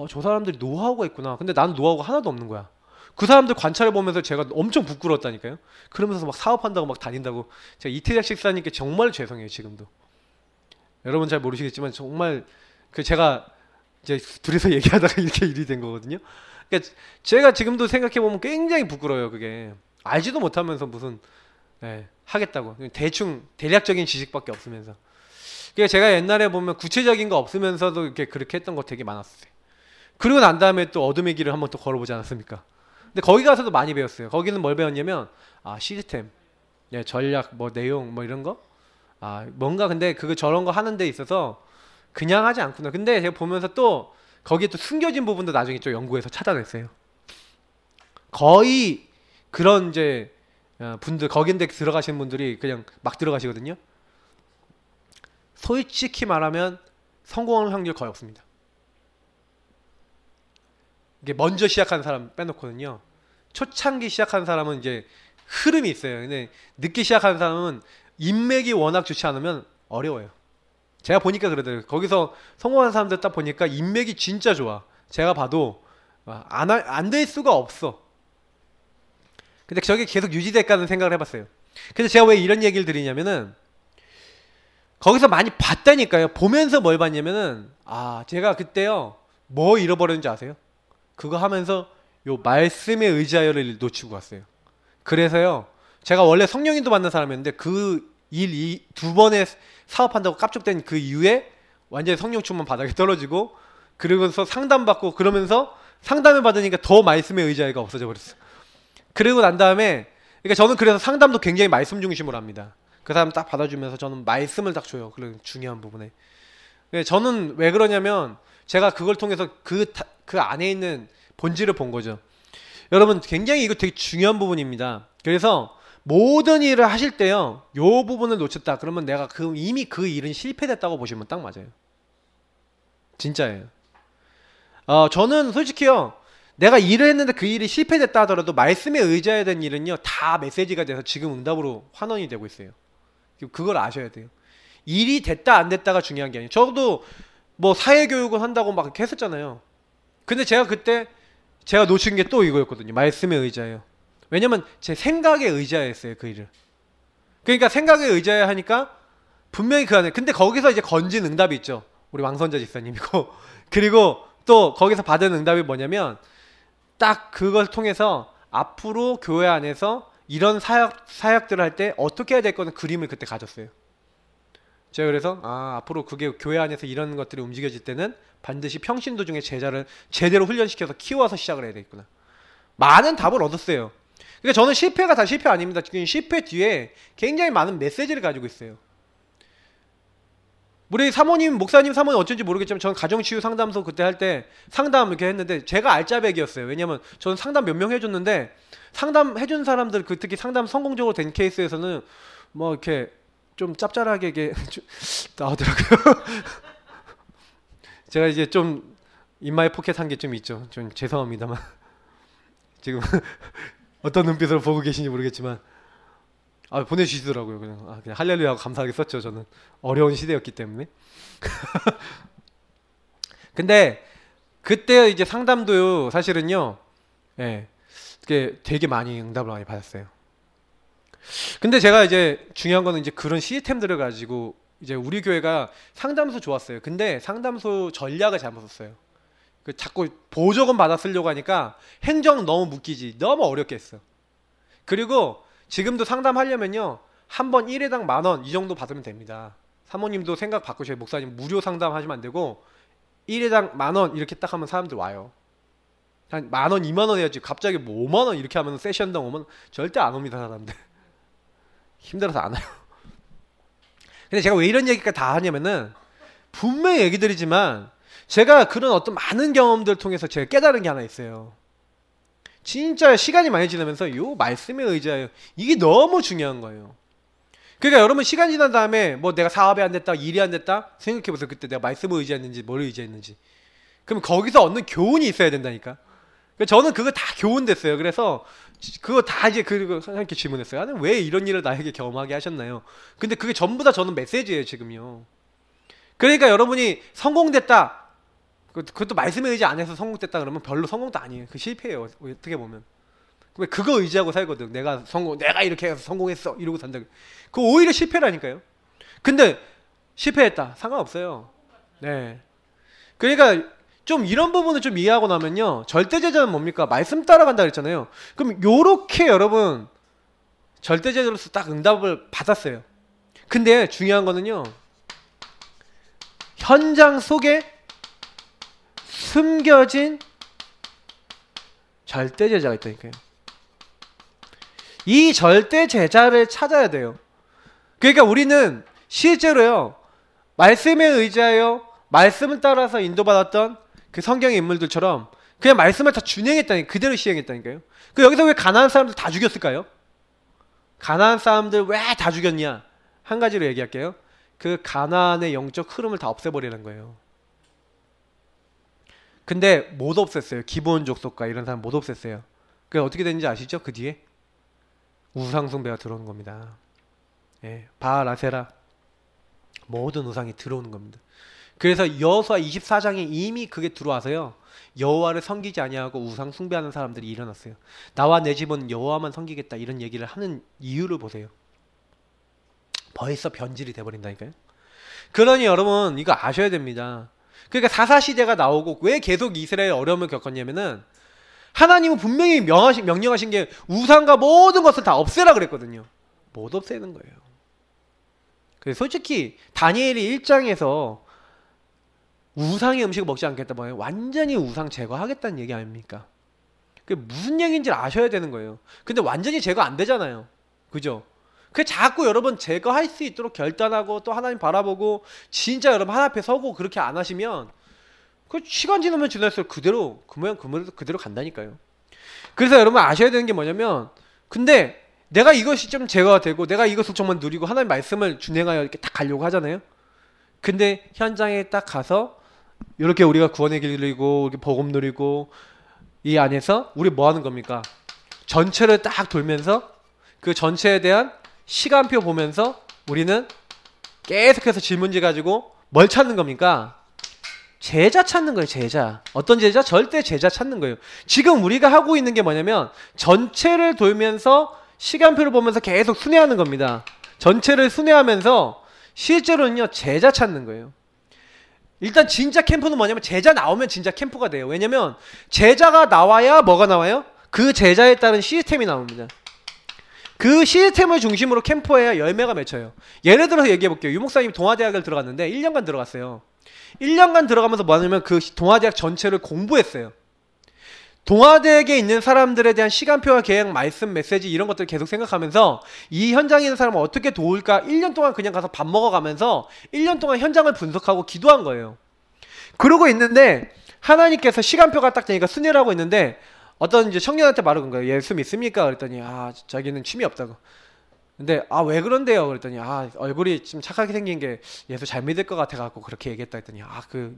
저 사람들이 노하우가 있구나. 근데 나는 노하우가 하나도 없는 거야. 그 사람들 관찰해 보면서 제가 엄청 부끄러웠다니까요. 그러면서 막 사업한다고 막 다닌다고. 제가 이태작 식사님께 정말 죄송해요. 지금도. 여러분 잘 모르시겠지만 정말 제가 이제 둘이서 얘기하다가 이렇게 일이 된 거거든요. 그러니까 제가 지금도 생각해 보면 굉장히 부끄러워요. 그게 알지도 못하면서 무슨 하겠다고 대충 대략적인 지식밖에 없으면서. 그러니까 제가 옛날에 보면 구체적인 거 없으면서도 이렇게 그렇게 했던 거 되게 많았어요. 그리고 난 다음에 또 어둠의 길을 한번 또 걸어보지 않았습니까? 근데 거기 가서도 많이 배웠어요. 거기는 뭘 배웠냐면 시스템, 전략, 뭐 내용, 뭐 이런 거. 뭔가 근데 저런 거 하는 데 있어서 그냥 하지 않구나. 근데 제가 보면서 또 거기에 또 숨겨진 부분도 나중에 좀 연구해서 찾아냈어요. 거의 그런 분들 거긴데 들어가시는 분들이 그냥 막 들어가시거든요. 솔직히 말하면 성공하는 확률 거의 없습니다. 이게 먼저 시작한 사람 빼놓고는요. 초창기 시작한 사람은 이제 흐름이 있어요. 근데 늦게 시작하는 사람은 인맥이 워낙 좋지 않으면 어려워요. 제가 보니까 그러더라고요. 거기서 성공한 사람들 딱 보니까 인맥이 진짜 좋아. 제가 봐도 안 될 수가 없어. 근데 저게 계속 유지될까는 생각을 해봤어요. 그래서 제가 왜 이런 얘기를 드리냐면은 거기서 많이 봤다니까요. 보면서 뭘 봤냐면은 제가 그때요 뭐 잃어버렸는지 아세요? 그거 하면서 요 말씀에 의지하여를 놓치고 갔어요. 그래서요 제가 원래 성령인도 받는 사람이었는데 그 이 2번에 사업한다고 깝죽된 그 이후에 완전히 성령 충만 바닥에 떨어지고 그러면서 상담받고 그러면서 상담을 받으니까 더 말씀의 의지가 없어져 버렸어요. 그리고 난 다음에 그러니까 저는 그래서 상담도 굉장히 말씀 중심으로 합니다. 그 사람 딱 받아주면서 저는 말씀을 딱 줘요. 그런 중요한 부분에. 저는 왜 그러냐면 제가 그걸 통해서 그 안에 있는 본질을 본 거죠. 여러분 굉장히 이거 되게 중요한 부분입니다. 그래서 모든 일을 하실 때요 요 부분을 놓쳤다 그러면 내가 이미 그 일은 실패됐다고 보시면 딱 맞아요. 진짜예요. 저는 솔직히요 내가 일을 했는데 그 일이 실패됐다 하더라도 말씀에 의지해야 되는 일은요 다 메시지가 돼서 지금 응답으로 환원이 되고 있어요. 그걸 아셔야 돼요. 일이 됐다 안 됐다가 중요한 게 아니에요. 저도 뭐 사회교육을 한다고 막 이렇게 했었잖아요. 근데 제가 그때 제가 놓친 게 또 이거였거든요. 말씀에 의지해요. 왜냐면 제 생각에 의지하였어요 그 일을. 그러니까 생각에 의지해야 하니까 분명히 그 안에 근데 거기서 이제 건진 응답이 있죠. 우리 왕선자 집사님이고 그리고 또 거기서 받은 응답이 뭐냐면 딱 그걸 통해서 앞으로 교회 안에서 이런 사역들을 할 때 어떻게 해야 될 거는 그림을 그때 가졌어요. 제가 그래서 앞으로 그게 교회 안에서 이런 것들이 움직여질 때는 반드시 평신도 중에 제자를 제대로 훈련시켜서 키워서 시작을 해야 되겠구나. 많은 답을 얻었어요. 그러니까 저는 실패가 다 실패 아닙니다. 지금 실패 뒤에 굉장히 많은 메시지를 가지고 있어요. 우리 사모님, 목사님, 사모님 어쩐지 모르겠지만 저는 가정치유 상담소 그때 할 때 상담 이렇게 했는데 제가 알짜배기였어요. 왜냐면 저는 상담 몇 명 해줬는데 상담해준 사람들, 특히 상담 성공적으로 된 케이스에서는 뭐 이렇게 좀 짭짤하게 이게 나오더라고요. 제가 이제 좀 인마에 포켓한 게 좀 있죠. 좀 죄송합니다만 지금 어떤 눈빛으로 보고 계신지 모르겠지만 보내주시더라고요. 그냥 할렐루야 하고 감사하게 썼죠. 저는 어려운 시대였기 때문에. 근데 그때 이제 상담도요 사실은요 그게 되게 많이 응답을 많이 받았어요. 근데 제가 이제 중요한 거는 이제 그런 시스템들을 가지고 이제 우리 교회가 상담소 좋았어요. 근데 상담소 전략을 잘못 썼어요. 자꾸 보조금 받아 쓰려고 하니까 행정 너무 묶이지, 너무 어렵게 했어. 그리고 지금도 상담하려면요 한 번 1회당 10,000원 이 정도 받으면 됩니다. 사모님도 생각 바꾸셔요. 목사님 무료 상담하시면 안 되고 1회당 10,000원 이렇게 딱 하면 사람들 와요. 한 10,000원, 20,000원 해야지. 갑자기 뭐 50,000원 이렇게 하면 세션당 오면 절대 안 옵니다. 사람들 힘들어서 안 와요. 근데 제가 왜 이런 얘기까지 다 하냐면은 분명히 얘기 드리지만 제가 그런 어떤 많은 경험들을 통해서 제가 깨달은 게 하나 있어요. 진짜 시간이 많이 지나면서 요 말씀에 의지하여 이게 너무 중요한 거예요. 그러니까 여러분 시간 지난 다음에 뭐 내가 사업이 안 됐다, 일이 안 됐다 생각해보세요. 그때 내가 말씀을 의지했는지 뭘 의지했는지. 그럼 거기서 얻는 교훈이 있어야 된다니까. 그러니까 저는 그거 다 교훈 됐어요. 그래서 그거 다 이제 그리고 하나님께 질문했어요. 아니 왜 이런 일을 나에게 경험하게 하셨나요? 근데 그게 전부 다 저는 메시지예요 지금요. 그러니까 여러분이 성공됐다, 그것도 말씀에 의지 안 해서 성공됐다 그러면 별로 성공도 아니에요. 그 실패예요. 어떻게 보면. 왜 그거 의지하고 살거든. 내가 이렇게 해서 성공했어 이러고 산다. 그거 오히려 실패라니까요. 근데 실패했다 상관없어요. 네. 그러니까 좀 이런 부분을 좀 이해하고 나면요 절대제자는 뭡니까? 말씀 따라간다 그랬잖아요. 그럼 요렇게 여러분 절대제자로서 딱 응답을 받았어요. 근데 중요한 거는요 현장 속에 숨겨진 절대제자가 있다니까요. 이 절대제자를 찾아야 돼요. 그러니까 우리는 실제로요 말씀에 의지하여 말씀을 따라서 인도받았던 그 성경의 인물들처럼 그냥 말씀을 다 준행했다니, 그대로 시행했다니까요. 그 여기서 왜 가나안 사람들 다 죽였을까요? 가나안 사람들 왜 다 죽였냐? 한 가지로 얘기할게요. 그 가나안의 영적 흐름을 다 없애버리는 거예요. 근데 못 없앴어요. 기본 족속과 이런 사람 못 없앴어요. 그게 어떻게 되는지 아시죠? 그 뒤에 우상숭배가 들어오는 겁니다. 예, 바알, 아세라 모든 우상이 들어오는 겁니다. 그래서 여호수아 24장에 이미 그게 들어와서요 여호와를 섬기지 아니하고 우상 숭배하는 사람들이 일어났어요. 나와 내 집은 여호와만 섬기겠다 이런 얘기를 하는 이유를 보세요. 벌써 변질이 돼버린다니까요. 그러니 여러분 이거 아셔야 됩니다. 그러니까 사사시대가 나오고 왜 계속 이스라엘 어려움을 겪었냐면은 하나님은 분명히 명령하신 게 우상과 모든 것을 다 없애라 그랬거든요. 못 없애는 거예요. 그래서 솔직히 다니엘이 1장에서 우상의 음식을 먹지 않겠다 뭐예요? 완전히 우상 제거하겠다는 얘기 아닙니까? 그게 무슨 얘기인지 아셔야 되는 거예요. 근데 완전히 제거 안 되잖아요. 그죠? 그 자꾸 여러분 제거할 수 있도록 결단하고 또 하나님 바라보고 진짜 여러분 하나 앞에 서고 그렇게 안 하시면 그 시간 지나면 지날수록 그대로 그 모양 그대로 간다니까요. 그래서 여러분 아셔야 되는 게 뭐냐면 근데 내가 이것이 좀 제거가 되고 내가 이것을 정말 누리고 하나님 말씀을 준행하여 이렇게 딱 가려고 하잖아요. 근데 현장에 딱 가서 이렇게 우리가 구원의 길 누리고 이렇게 복음 누리고 이 안에서 우리 뭐 하는 겁니까? 전체를 딱 돌면서 그 전체에 대한 시간표 보면서 우리는 계속해서 질문지 가지고 뭘 찾는 겁니까? 제자 찾는 거예요. 제자. 어떤 제자? 절대 제자 찾는 거예요. 지금 우리가 하고 있는 게 뭐냐면 전체를 돌면서 시간표를 보면서 계속 순회하는 겁니다. 전체를 순회하면서 실제로는요 제자 찾는 거예요. 일단 진짜 캠프는 뭐냐면 제자 나오면 진짜 캠프가 돼요. 왜냐면 제자가 나와야 뭐가 나와요? 그 제자에 따른 시스템이 나옵니다. 그 시스템을 중심으로 캠프해야 열매가 맺혀요. 예를 들어서 얘기해 볼게요. 유목사님이 동아대학을 들어갔는데 1년간 들어갔어요. 1년간 들어가면서 뭐 하냐면 그 동아대학 전체를 공부했어요. 동아대학에 있는 사람들에 대한 시간표와 계획, 말씀, 메시지 이런 것들을 계속 생각하면서 이 현장에 있는 사람을 어떻게 도울까 1년 동안 그냥 가서 밥 먹어가면서 1년 동안 현장을 분석하고 기도한 거예요. 그러고 있는데 하나님께서 시간표가 딱 되니까 순회를 하고 있는데 어떤 이제 청년한테 말을 건 거예요. 예수 믿습니까? 그랬더니 자기는 취미 없다고. 근데 왜 그런데요? 그랬더니 얼굴이 좀 착하게 생긴 게 예수 잘 믿을 것 같아갖고 그렇게 얘기했다 했더니 그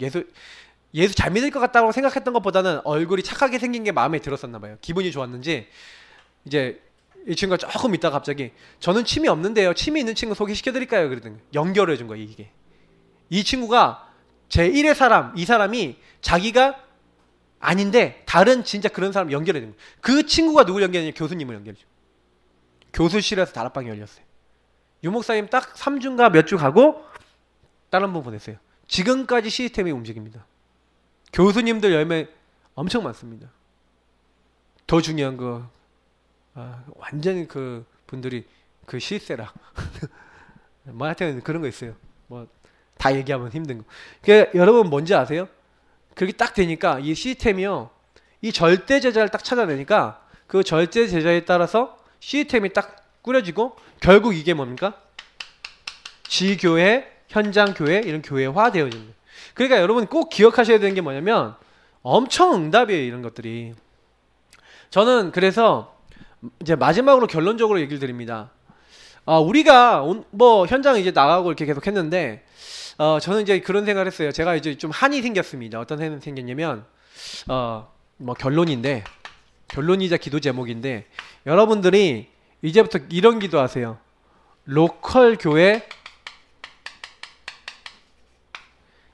예수 잘 믿을 것 같다고 생각했던 것보다는 얼굴이 착하게 생긴 게 마음에 들었었나 봐요. 기분이 좋았는지 이제 이 친구가 조금 있다가 갑자기 저는 취미 없는데요. 취미 있는 친구 소개시켜드릴까요? 그랬더니 연결을 해준 거예요. 이게 이 친구가 제1의 사람, 이 사람이 자기가 아닌데 다른 진짜 그런 사람 연결해 준 거예요. 그 친구가 누굴 연결했냐면 교수님을 연결해 준 거예요. 교수실에서 다락방이 열렸어요. 유목사님 딱 3주인가 몇 주 가고 다른 분 보냈어요. 지금까지 시스템이 움직입니다. 교수님들 열매 엄청 많습니다. 더 중요한 거 완전히 그 분들이 그 실세라 뭐 하여튼 그런 거 있어요. 뭐 다 얘기하면 힘든 거. 그러니까 여러분 뭔지 아세요? 그렇게 딱 되니까 이 시스템이요, 이 절대 제자를 딱 찾아내니까 그 절대 제자에 따라서 시스템이 딱 꾸려지고 결국 이게 뭡니까? 지교회, 현장교회 이런 교회화 되어집니다. 그러니까 여러분 꼭 기억하셔야 되는 게 뭐냐면 엄청 응답이에요. 이런 것들이. 저는 그래서 이제 마지막으로 결론적으로 얘기를 드립니다. 우리가 뭐 현장 이제 나가고 이렇게 계속 했는데 저는 이제 그런 생각을 했어요. 제가 이제 좀 한이 생겼습니다. 어떤 한이 생겼냐면 뭐 결론이자 기도 제목인데 여러분들이 이제부터 이런 기도하세요. 로컬 교회,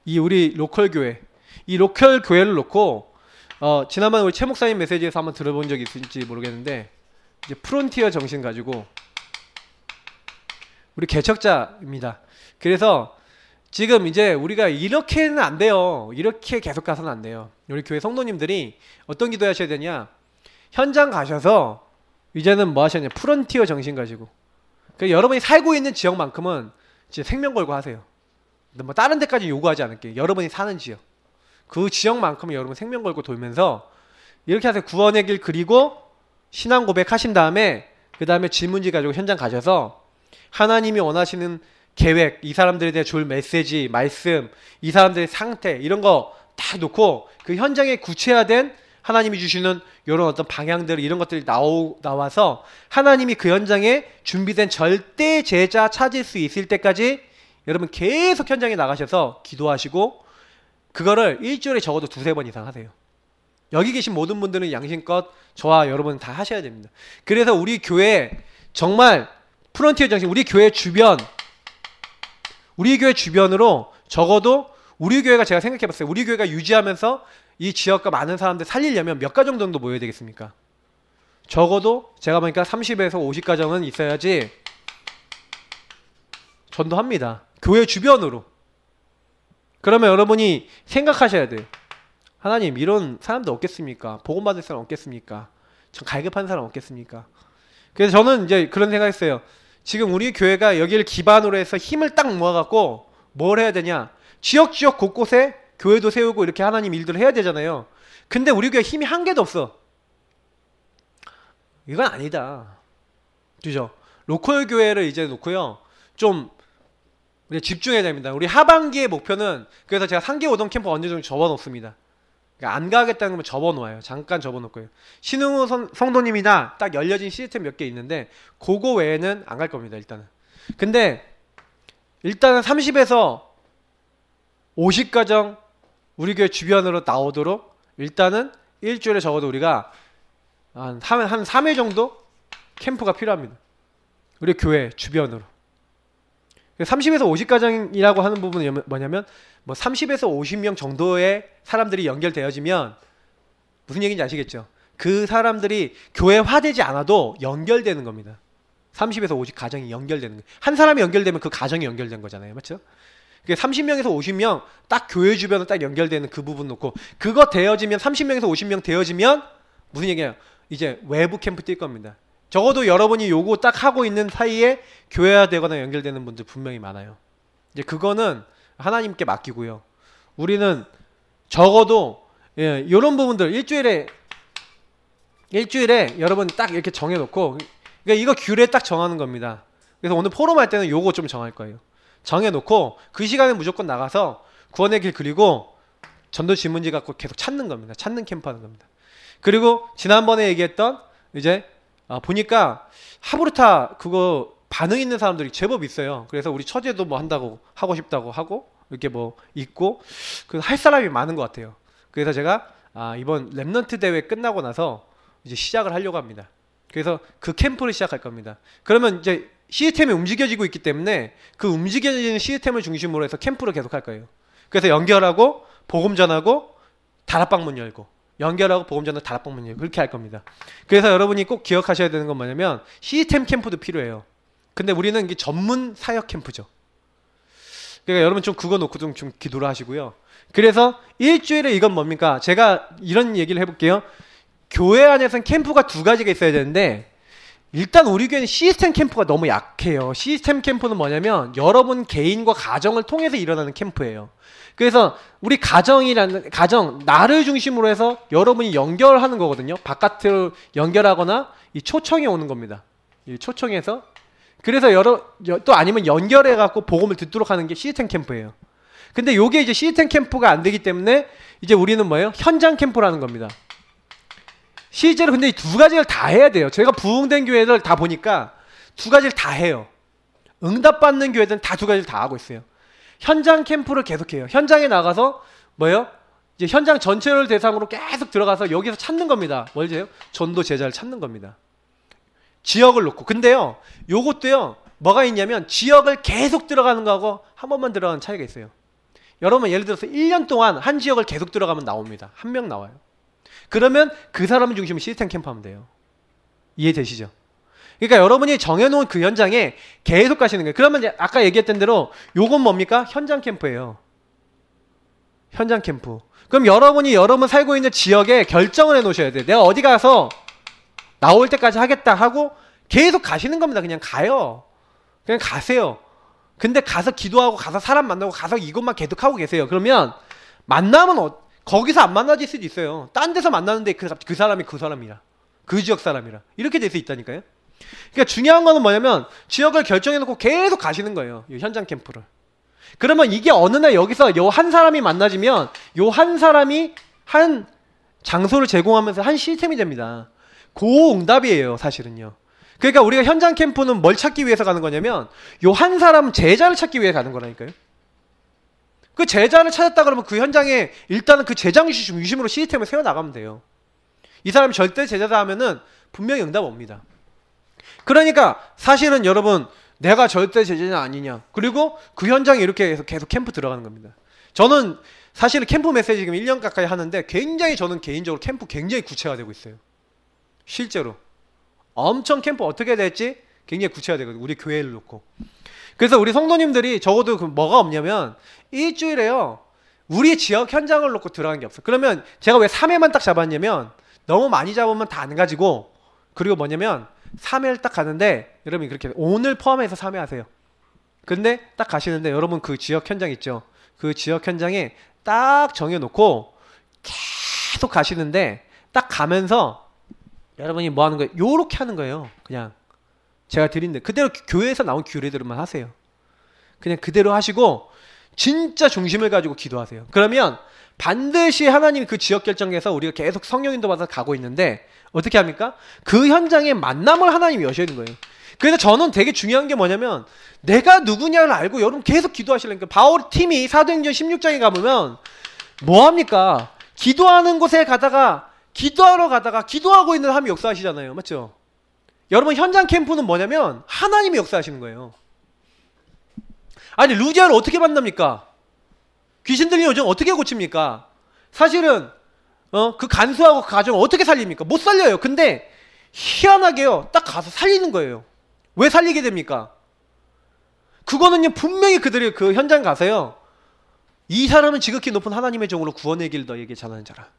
우리 로컬 교회, 이 로컬 교회를 놓고 지난번에 우리 최 목사님 메시지에서 한번 들어본 적이 있을지 모르겠는데 이제 프론티어 정신 가지고 우리 개척자입니다. 그래서 지금 이제 우리가 이렇게는 안 돼요. 이렇게 계속 가서는 안 돼요. 우리 교회 성도님들이 어떤 기도 하셔야 되냐? 현장 가셔서 이제는 뭐 하셔야 되냐? 프론티어 정신 가지고. 그러니까 여러분이 살고 있는 지역만큼은 이제 생명 걸고 하세요. 뭐 다른 데까지 요구하지 않을게요. 여러분이 사는 지역. 그 지역만큼은 여러분 생명 걸고 돌면서 이렇게 하세요. 구원의 길 그리고 신앙 고백하신 다음에 그 다음에 질문지 가지고 현장 가셔서 하나님이 원하시는 계획, 이 사람들에 대해 줄 메시지, 말씀, 이 사람들의 상태 이런 거 다 놓고 그 현장에 구체화된 하나님이 주시는 이런 어떤 방향들 이런 것들이 나와서 하나님이 그 현장에 준비된 절대 제자 찾을 수 있을 때까지 여러분 계속 현장에 나가셔서 기도하시고 그거를 일주일에 적어도 2-3번 이상 하세요. 여기 계신 모든 분들은 양심껏 저와 여러분 다 하셔야 됩니다. 그래서 우리 교회 정말 프론티어 정신, 우리 교회 주변으로 적어도 우리 교회가 제가 생각해봤어요. 우리 교회가 유지하면서 이 지역과 많은 사람들 살리려면 몇 가정 정도 모여야 되겠습니까? 적어도 제가 보니까 30에서 50가정은 있어야지 전도합니다. 교회 주변으로. 그러면 여러분이 생각하셔야 돼요. 하나님 이런 사람들 없겠습니까? 복음받을 사람 없겠습니까? 전 갈급한 사람 없겠습니까? 그래서 저는 이제 그런 생각했어요. 지금 우리 교회가 여기를 기반으로 해서 힘을 딱 모아갖고 뭘 해야 되냐? 지역 곳곳에 교회도 세우고 이렇게 하나님 일들을 해야 되잖아요. 근데 우리 교회 힘이 한 개도 없어. 이건 아니다. 그죠? 로컬 교회를 이제 놓고요. 좀 우리 집중해야 됩니다. 우리 하반기의 목표는 그래서 제가 3개 오던 캠프 언제 정도 접어놓습니다. 그러니까 안 가겠다는 건 접어놓아요. 잠깐 접어놓고요. 신흥우 성도님이나 딱 열려진 시스템 몇 개 있는데 그거 외에는 안 갈 겁니다. 일단은. 근데 일단은 30에서 50가정 우리 교회 주변으로 나오도록 일단은 일주일에 적어도 우리가 한 3회 정도 캠프가 필요합니다. 우리 교회 주변으로. 30에서 50가정이라고 하는 부분은 뭐냐면 뭐 30에서 50명 정도의 사람들이 연결되어지면 무슨 얘기인지 아시겠죠? 그 사람들이 교회화되지 않아도 연결되는 겁니다. 30에서 50 가정이 연결되는 거예요. 한 사람이 연결되면 그 가정이 연결된 거잖아요. 맞죠? 그게 30명에서 50명 딱 교회 주변으로 딱 연결되는 그 부분 놓고 그거 되어지면 30명에서 50명 되어지면 무슨 얘기예요? 이제 외부 캠프 뛸 겁니다. 적어도 여러분이 요거 딱 하고 있는 사이에 교회화 되거나 연결되는 분들 분명히 많아요. 이제 그거는 하나님께 맡기고요. 우리는 적어도 이런 부분들 일주일에 여러분 딱 이렇게 정해놓고 그러니까 이거 규례 딱 정하는 겁니다. 그래서 오늘 포럼 할 때는 요거 좀 정할 거예요. 정해놓고 그 시간에 무조건 나가서 구원의 길 그리고 전도 질문지 갖고 계속 찾는 겁니다. 찾는 캠프 하는 겁니다. 그리고 지난번에 얘기했던 이제 보니까 하브루타 그거 반응 있는 사람들이 제법 있어요. 그래서 우리 처제도 뭐 한다고 하고 싶다고 하고 이렇게 뭐 있고 그 할 사람이 많은 것 같아요. 그래서 제가 이번 랩넌트 대회 끝나고 나서 이제 시작을 하려고 합니다. 그래서 그 캠프를 시작할 겁니다. 그러면 이제 시스템이 움직여지고 있기 때문에 그 움직여지는 시스템을 중심으로 해서 캠프를 계속 할 거예요. 그래서 연결하고 복음 전하고 다락방문 열고 연결하고 복음 전하고 다락방문 열고 그렇게 할 겁니다. 그래서 여러분이 꼭 기억하셔야 되는 건 뭐냐면 시스템 캠프도 필요해요. 근데 우리는 이게 전문 사역 캠프죠. 그러니까 여러분 좀 그거 놓고 좀 기도를 하시고요. 그래서 일주일에 이건 뭡니까? 제가 이런 얘기를 해볼게요. 교회 안에서는 캠프가 두 가지가 있어야 되는데 일단 우리 교회는 시스템 캠프가 너무 약해요. 시스템 캠프는 뭐냐면 여러분 개인과 가정을 통해서 일어나는 캠프예요. 그래서 우리 가정 나를 중심으로 해서 여러분이 연결하는 거거든요. 바깥으로 연결하거나 이 초청이 오는 겁니다. 이 초청해서 그래서 또 아니면 연결해 갖고 복음을 듣도록 하는 게 시스템 캠프예요. 근데 요게 이제 시스템 캠프가 안 되기 때문에 이제 우리는 뭐예요? 현장 캠프라는 겁니다. 실제로 근데 이 두 가지를 다 해야 돼요. 제가 부흥된 교회들 다 보니까 두 가지를 다 해요. 응답받는 교회들은 다 두 가지를 다 하고 있어요. 현장 캠프를 계속해요. 현장에 나가서 뭐예요? 이제 현장 전체를 대상으로 계속 들어가서 여기서 찾는 겁니다. 뭘지요? 전도 제자를 찾는 겁니다. 지역을 놓고. 근데요, 요것도요, 뭐가 있냐면 지역을 계속 들어가는 거하고 한 번만 들어가는 차이가 있어요. 여러분 예를 들어서 1년 동안 한 지역을 계속 들어가면 나옵니다. 한 명 나와요. 그러면 그 사람을 중심으로 시스템 캠프 하면 돼요. 이해되시죠? 그러니까 여러분이 정해놓은 그 현장에 계속 가시는 거예요. 그러면 이제 아까 얘기했던 대로 요건 뭡니까? 현장 캠프예요. 현장 캠프. 그럼 여러분이 여러분 살고 있는 지역에 결정을 해 놓으셔야 돼요. 내가 어디 가서 나올 때까지 하겠다 하고 계속 가시는 겁니다. 그냥 가요. 그냥 가세요. 근데 가서 기도하고 가서 사람 만나고 가서 이것만 계속 하고 계세요. 그러면 만나면 거기서 안 만나질 수도 있어요. 딴 데서 만나는데 그 사람이 그 사람이라. 그 지역 사람이라. 이렇게 될 수 있다니까요. 그러니까 중요한 거는 뭐냐면 지역을 결정해놓고 계속 가시는 거예요. 이 현장 캠프를. 그러면 이게 어느 날 여기서 요 한 사람이 만나지면 요 한 사람이 한 장소를 제공하면서 한 시스템이 됩니다. 고응답이에요, 사실은요. 그러니까 우리가 현장 캠프는 뭘 찾기 위해서 가는 거냐면 요 한 사람 제자를 찾기 위해 가는 거라니까요. 그 제자를 찾았다 그러면 그 현장에 일단은 그 제자 중심으로 시스템을 세워나가면 돼요. 이 사람이 절대 제자다 하면은 분명히 응답 옵니다. 그러니까 사실은 여러분 내가 절대 제자냐 아니냐 그리고 그 현장에 이렇게 해서 계속 캠프 들어가는 겁니다. 저는 사실은 캠프 메시지 지금 1년 가까이 하는데 굉장히 저는 개인적으로 캠프 굉장히 구체화되고 있어요. 실제로 엄청 캠프 어떻게 될지 굉장히 구체화되거든요. 우리 교회를 놓고. 그래서 우리 성도님들이 적어도 뭐가 없냐면 일주일에요 우리 지역 현장을 놓고 들어가는 게 없어요. 그러면 제가 왜 3회만 딱 잡았냐면 너무 많이 잡으면 다 안 가지고 그리고 뭐냐면 3회를 딱 가는데 여러분이 그렇게 오늘 포함해서 3회 하세요. 근데 딱 가시는데 여러분 그 지역 현장 있죠. 그 지역 현장에 딱 정해놓고 계속 가시는데 딱 가면서 여러분이 뭐 하는 거예요? 요렇게 하는 거예요. 그냥 제가 드린데 그대로 교회에서 나온 규례들만 하세요. 그냥 그대로 하시고 진짜 중심을 가지고 기도하세요. 그러면 반드시 하나님 그 지역 결정에서 우리가 계속 성령 인도받아서 가고 있는데 어떻게 합니까? 그 현장에 만남을 하나님이 여시는 거예요. 그래서 저는 되게 중요한 게 뭐냐면 내가 누구냐를 알고 여러분 계속 기도하시려니까 바울 팀이 사도행전 16장에 가보면 뭐합니까? 기도하는 곳에 가다가 기도하러 가다가 기도하고 있는 하나님이 역사하시잖아요. 맞죠? 여러분 현장 캠프는 뭐냐면 하나님이 역사하시는 거예요. 아니 루디아를 어떻게 만납니까? 귀신 들린 요정 어떻게 고칩니까? 사실은 그 간수하고 그 가정을 어떻게 살립니까? 못 살려요. 근데 희한하게요 딱 가서 살리는 거예요. 왜 살리게 됩니까? 그거는요 분명히 그들이 그 현장 가서요 이 사람은 지극히 높은 하나님의 종으로 구원의 길 너에게 전하는 자라.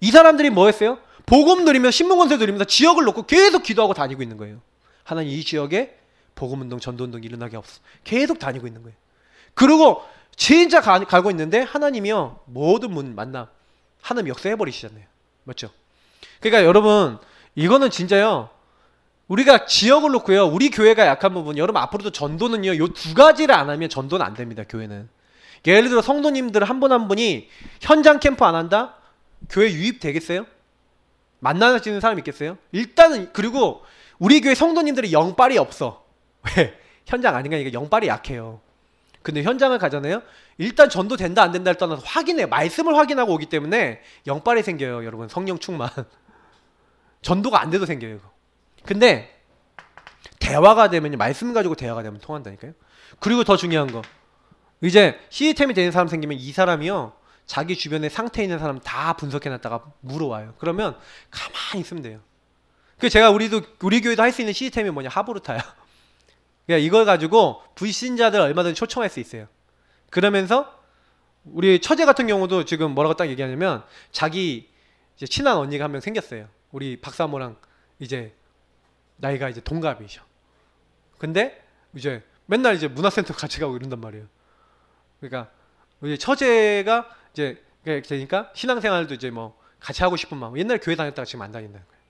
이 사람들이 뭐 했어요? 복음 누리며 신문권세 누리면서 지역을 놓고 계속 기도하고 다니고 있는 거예요. 하나님 이 지역에 복음운동 전도운동 일어나게 없어. 계속 다니고 있는 거예요. 그리고 진짜 가고 있는데 하나님이요 모든 문 만남 하나님 역사해버리시잖아요. 맞죠? 그러니까 여러분 이거는 진짜요 우리가 지역을 놓고요 우리 교회가 약한 부분 여러분 앞으로도 전도는요 요 두 가지를 안 하면 전도는 안 됩니다. 교회는 예를 들어 성도님들 한 분 한 분이 현장 캠프 안 한다? 교회 유입되겠어요? 만날 수 있는 사람 있겠어요? 일단은 그리고 우리 교회 성도님들이 영빨이 없어. 왜? 현장 아닌가 니까 영빨이 약해요. 근데 현장을 가잖아요. 일단 전도 된다 안 된다를 떠나서 확인해 말씀을 확인하고 오기 때문에 영빨이 생겨요. 여러분 성령 충만. 전도가 안 돼도 생겨요. 이거. 근데 대화가 되면 말씀 가지고 대화가 되면 통한다니까요. 그리고 더 중요한 거 이제 시스템이 되는 사람 생기면 이 사람이요 자기 주변에 상태 있는 사람 다 분석해놨다가 물어와요. 그러면 가만히 있으면 돼요. 그 제가 우리 교회도 할 수 있는 시스템이 뭐냐 하브루타야. 그러니까 이걸 가지고 불신자들 얼마든지 초청할 수 있어요. 그러면서 우리 처제 같은 경우도 지금 뭐라고 딱 얘기하냐면 자기 이제 친한 언니가 한 명 생겼어요. 우리 박사모랑 이제 나이가 이제 동갑이셔. 근데 이제 맨날 이제 문화센터 같이 가고 이런단 말이에요. 그러니까 이제 처제가 이제 되니까 신앙생활도 이제 뭐 같이 하고 싶은 마음. 옛날에 교회 다녔다가 지금 안 다닌다는 거예요.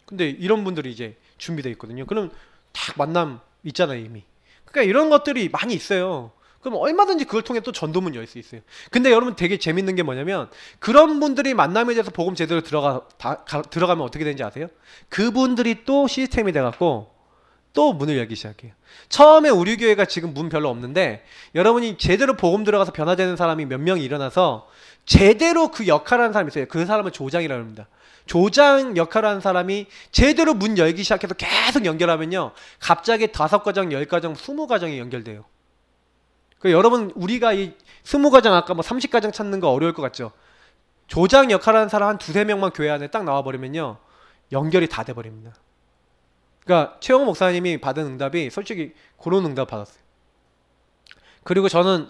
근데 이런 분들이 이제 준비되어 있거든요. 그럼 딱 만남 있잖아요 이미. 그러니까 이런 것들이 많이 있어요. 그럼 얼마든지 그걸 통해 또 전도문 열 수 있어요. 근데 여러분 되게 재밌는 게 뭐냐면 그런 분들이 만남에 대해서 복음 제대로 들어가면 어떻게 되는지 아세요? 그분들이 또 시스템이 돼갖고 또 문을 열기 시작해요. 처음에 우리 교회가 지금 문 별로 없는데 여러분이 제대로 복음 들어가서 변화되는 사람이 몇 명이 일어나서 제대로 그 역할을 하는 사람이 있어요. 그 사람을 조장이라고 합니다. 조장 역할을 하는 사람이 제대로 문 열기 시작해서 계속 연결하면요 갑자기 5과정, 10과정, 20과정이 연결돼요. 그 여러분 우리가 이 20과정 아까 뭐 30과정 찾는 거 어려울 것 같죠? 조장 역할을 하는 사람 한 2-3명만 교회 안에 딱 나와버리면요 연결이 다 돼버립니다. 그러니까 최영호 목사님이 받은 응답이 솔직히 그런 응답 받았어요. 그리고 저는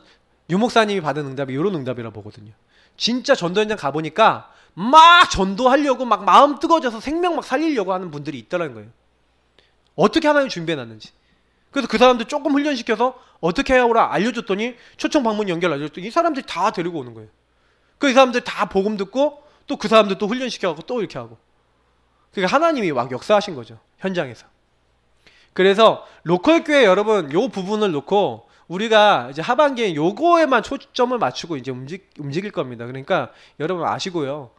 유 목사님이 받은 응답이 이런 응답이라 보거든요. 진짜 전도 현장 가보니까 막 전도하려고 막 마음 뜨거워져서 생명 막 살리려고 하는 분들이 있더라는 거예요. 어떻게 하나님 준비해놨는지. 그래서 그 사람들 조금 훈련시켜서 어떻게 해야 오라 알려줬더니 초청 방문 연결 알려줬더니 이 사람들이 다 데리고 오는 거예요. 그 사람들 다 복음 듣고 또 그 사람들 또 훈련시켜갖고 또 이렇게 하고. 그러니까 하나님이 막 역사하신 거죠. 현장에서. 그래서 로컬 교회 여러분 요 부분을 놓고 우리가 이제 하반기에 요거에만 초점을 맞추고 이제 움직일 겁니다. 그러니까 여러분 아시고요.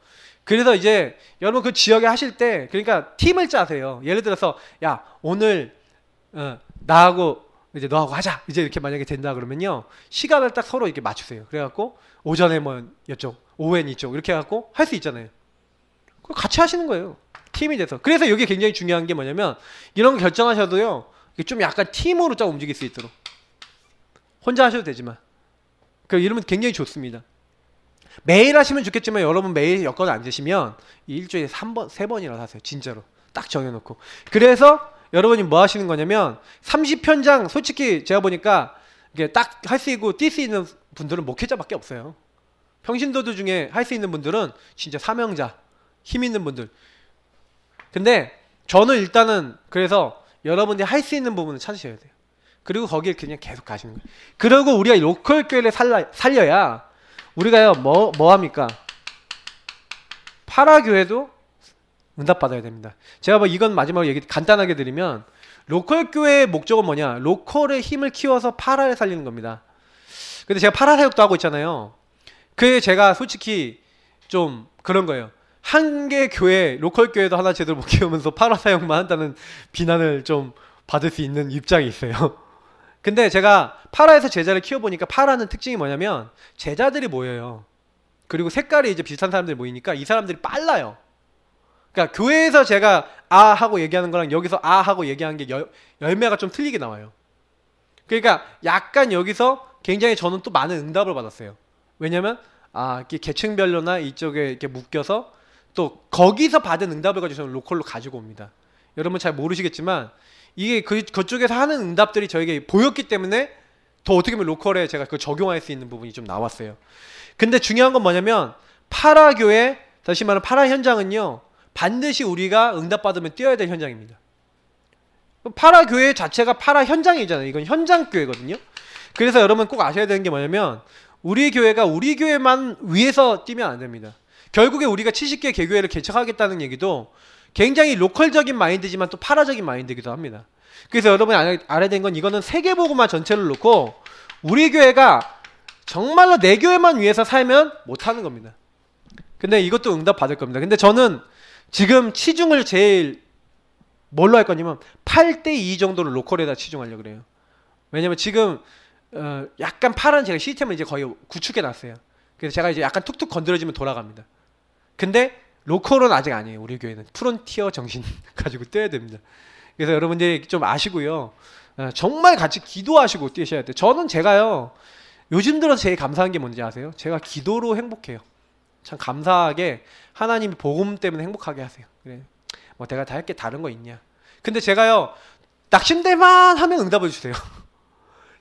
그래서 이제 여러분 그 지역에 하실 때 그러니까 팀을 짜세요. 예를 들어서 야 오늘 나하고 이제 너하고 하자 이제 이렇게 만약에 된다 그러면요 시간을 딱 서로 이렇게 맞추세요. 그래갖고 오전에 뭐 이쪽 오후엔 이쪽 이렇게 해갖고 할 수 있잖아요. 같이 하시는 거예요. 팀이 돼서. 그래서 이게 굉장히 중요한 게 뭐냐면 이런 거 결정하셔도요 좀 약간 팀으로 좀 움직일 수 있도록 혼자 하셔도 되지만 이러면 굉장히 좋습니다. 매일 하시면 좋겠지만 여러분 매일 여건 안 되시면 일주일에 3번, 3번이라도 하세요. 진짜로 딱 정해놓고. 그래서 여러분이 뭐 하시는 거냐면 30현장 솔직히 제가 보니까 이게 딱 할 수 있고 뛸 수 있는 분들은 목회자밖에 없어요. 평신도들 중에 할 수 있는 분들은 진짜 사명자 힘 있는 분들. 근데 저는 일단은 그래서 여러분들이 할 수 있는 부분을 찾으셔야 돼요. 그리고 거기에 그냥 계속 가시는 거예요. 그리고 우리가 로컬 교회를 살려야 우리가요 뭐 합니까? 파라교회도 응답받아야 됩니다. 제가 뭐 이건 마지막으로 얘기 간단하게 드리면 로컬 교회의 목적은 뭐냐? 로컬의 힘을 키워서 파라를 살리는 겁니다. 근데 제가 파라 사역도 하고 있잖아요. 그게 제가 솔직히 좀 그런 거예요. 한 개 교회, 로컬 교회도 하나 제대로 못 키우면서 파라 사역만 한다는 비난을 좀 받을 수 있는 입장이 있어요. 근데 제가 파라에서 제자를 키워보니까 파라는 특징이 뭐냐면 제자들이 모여요. 그리고 색깔이 이제 비슷한 사람들이 모이니까 이 사람들이 빨라요. 그러니까 교회에서 제가 아 하고 얘기하는 거랑 여기서 아 하고 얘기하는 게 열매가 좀 틀리게 나와요. 그러니까 약간 여기서 굉장히 저는 또 많은 응답을 받았어요. 왜냐면 이렇게 계층별로나 이쪽에 이렇게 묶여서 또 거기서 받은 응답을 가지고 저는 로컬로 가지고 옵니다. 여러분 잘 모르시겠지만 이게 그쪽에서 하는 응답들이 저에게 보였기 때문에 더 어떻게 보면 로컬에 제가 그 적용할 수 있는 부분이 좀 나왔어요. 근데 중요한 건 뭐냐면 파라교회, 다시 말하면 파라 현장은요, 반드시 우리가 응답받으면 뛰어야 될 현장입니다. 파라교회 자체가 파라 현장이잖아요. 이건 현장교회거든요. 그래서 여러분 꼭 아셔야 되는 게 뭐냐면 우리 교회가 우리 교회만 위해서 뛰면 안 됩니다. 결국에 우리가 70개 개교회를 개척하겠다는 얘기도 굉장히 로컬적인 마인드지만 또 파라적인 마인드이기도 합니다. 그래서 여러분이 알아야 되는 건 이거는 세계복음화 전체를 놓고 우리 교회가 정말로 내 교회만 위해서 살면 못하는 겁니다. 근데 이것도 응답 받을 겁니다. 근데 저는 지금 치중을 제일 뭘로 할 거냐면 8대2 정도를 로컬에다 치중하려고 그래요. 왜냐면 지금 약간 파란 제가 시스템을 이제 거의 구축해 놨어요. 그래서 제가 이제 약간 툭툭 건드려지면 돌아갑니다. 근데 로컬은 아직 아니에요. 우리 교회는 프론티어 정신 가지고 뛰어야 됩니다. 그래서 여러분들이 좀 아시고요, 정말 같이 기도하시고 뛰셔야 돼요. 저는 제가요, 요즘 들어서 제일 감사한 게 뭔지 아세요? 제가 기도로 행복해요. 참 감사하게 하나님이 복음 때문에 행복하게 하세요. 그래, 뭐 내가 다 할 게 다른 거 있냐. 근데 제가요, 낙심될만 하면 응답을 주세요.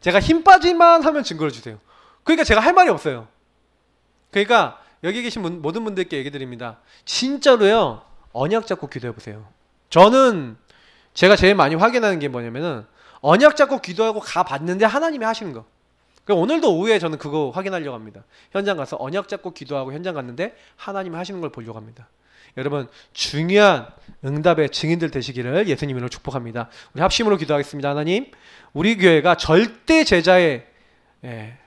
제가 힘 빠질만 하면 증거를 주세요. 그러니까 제가 할 말이 없어요. 그러니까 여기 계신 모든 분들께 얘기 드립니다. 진짜로요, 언약 잡고 기도해 보세요. 저는 제가 제일 많이 확인하는 게 뭐냐면은 언약 잡고 기도하고 가 봤는데 하나님이 하시는 거. 그러니까 오늘도 오후에 저는 그거 확인하려고 합니다. 현장 가서 언약 잡고 기도하고 현장 갔는데 하나님이 하시는 걸 보려고 합니다. 여러분, 중요한 응답의 증인들 되시기를 예수님으로 축복합니다. 우리 합심으로 기도하겠습니다. 하나님, 우리 교회가 절대 제자의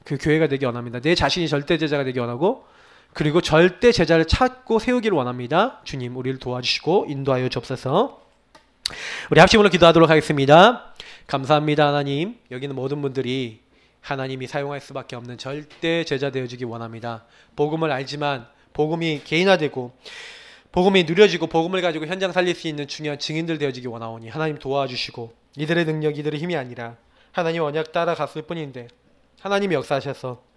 그 교회가 되기 원합니다. 내 자신이 절대 제자가 되기 원하고, 그리고 절대 제자를 찾고 세우기를 원합니다. 주님, 우리를 도와주시고 인도하여 주옵소서. 우리 합심으로 기도하도록 하겠습니다. 감사합니다. 하나님, 여기는 모든 분들이 하나님이 사용할 수밖에 없는 절대 제자 되어주기 원합니다. 복음을 알지만 복음이 개인화되고 복음이 누려지고 복음을 가지고 현장 살릴 수 있는 중요한 증인들 되어지기 원하오니 하나님 도와주시고, 이들의 능력, 이들의 힘이 아니라 하나님 언약 따라갔을 뿐인데 하나님이 역사하셔서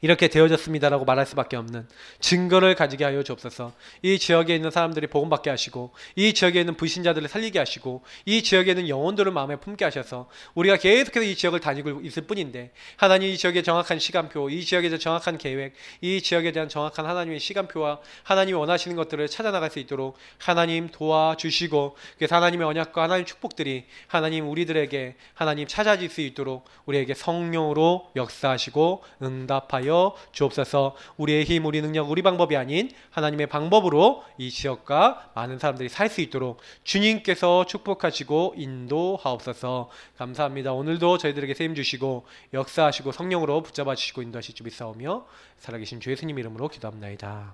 이렇게 되어졌습니다라고 말할 수밖에 없는 증거를 가지게 하여 주옵소서. 이 지역에 있는 사람들이 복음받게 하시고, 이 지역에 있는 불신자들을 살리게 하시고, 이 지역에 있는 영혼들을 마음에 품게 하셔서 우리가 계속해서 이 지역을 다니고 있을 뿐인데 하나님, 이 지역의 정확한 시간표, 이 지역에 대한 정확한 계획, 이 지역에 대한 정확한 하나님의 시간표와 하나님이 원하시는 것들을 찾아나갈 수 있도록 하나님 도와주시고, 그래서 하나님의 언약과 하나님의 축복들이 하나님 우리들에게 하나님 찾아질 수 있도록 우리에게 성령으로 역사하시고 응답하여 주옵소서. 우리의 힘, 우리 능력, 우리 방법이 아닌 하나님의 방법으로 이 지역과 많은 사람들이 살 수 있도록 주님께서 축복하시고 인도하옵소서. 감사합니다. 오늘도 저희들에게 세임 주시고 역사하시고 성령으로 붙잡아 주시고 인도하실 줄 믿사오며 살아계신 주 예수님 이름으로 기도합나이다.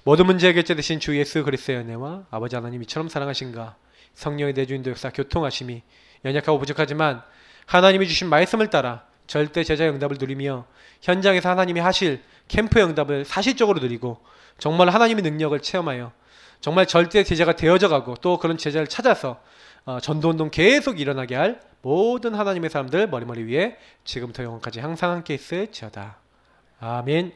모든 문제 해결자 되신 주 예수 그리스도의 은혜와 아버지 하나님 이처럼 사랑하신가, 성령의 내주인도 역사 교통하심이 연약하고 부족하지만 하나님이 주신 말씀을 따라 절대 제자의 응답을 누리며 현장에서 하나님이 하실 캠프의 응답을 사실적으로 누리고 정말 하나님의 능력을 체험하여 정말 절대 제자가 되어져 가고, 또 그런 제자를 찾아서 전도운동 계속 일어나게 할 모든 하나님의 사람들 머리머리 위에 지금부터 영원까지 항상 함께 있을지어다. 아멘.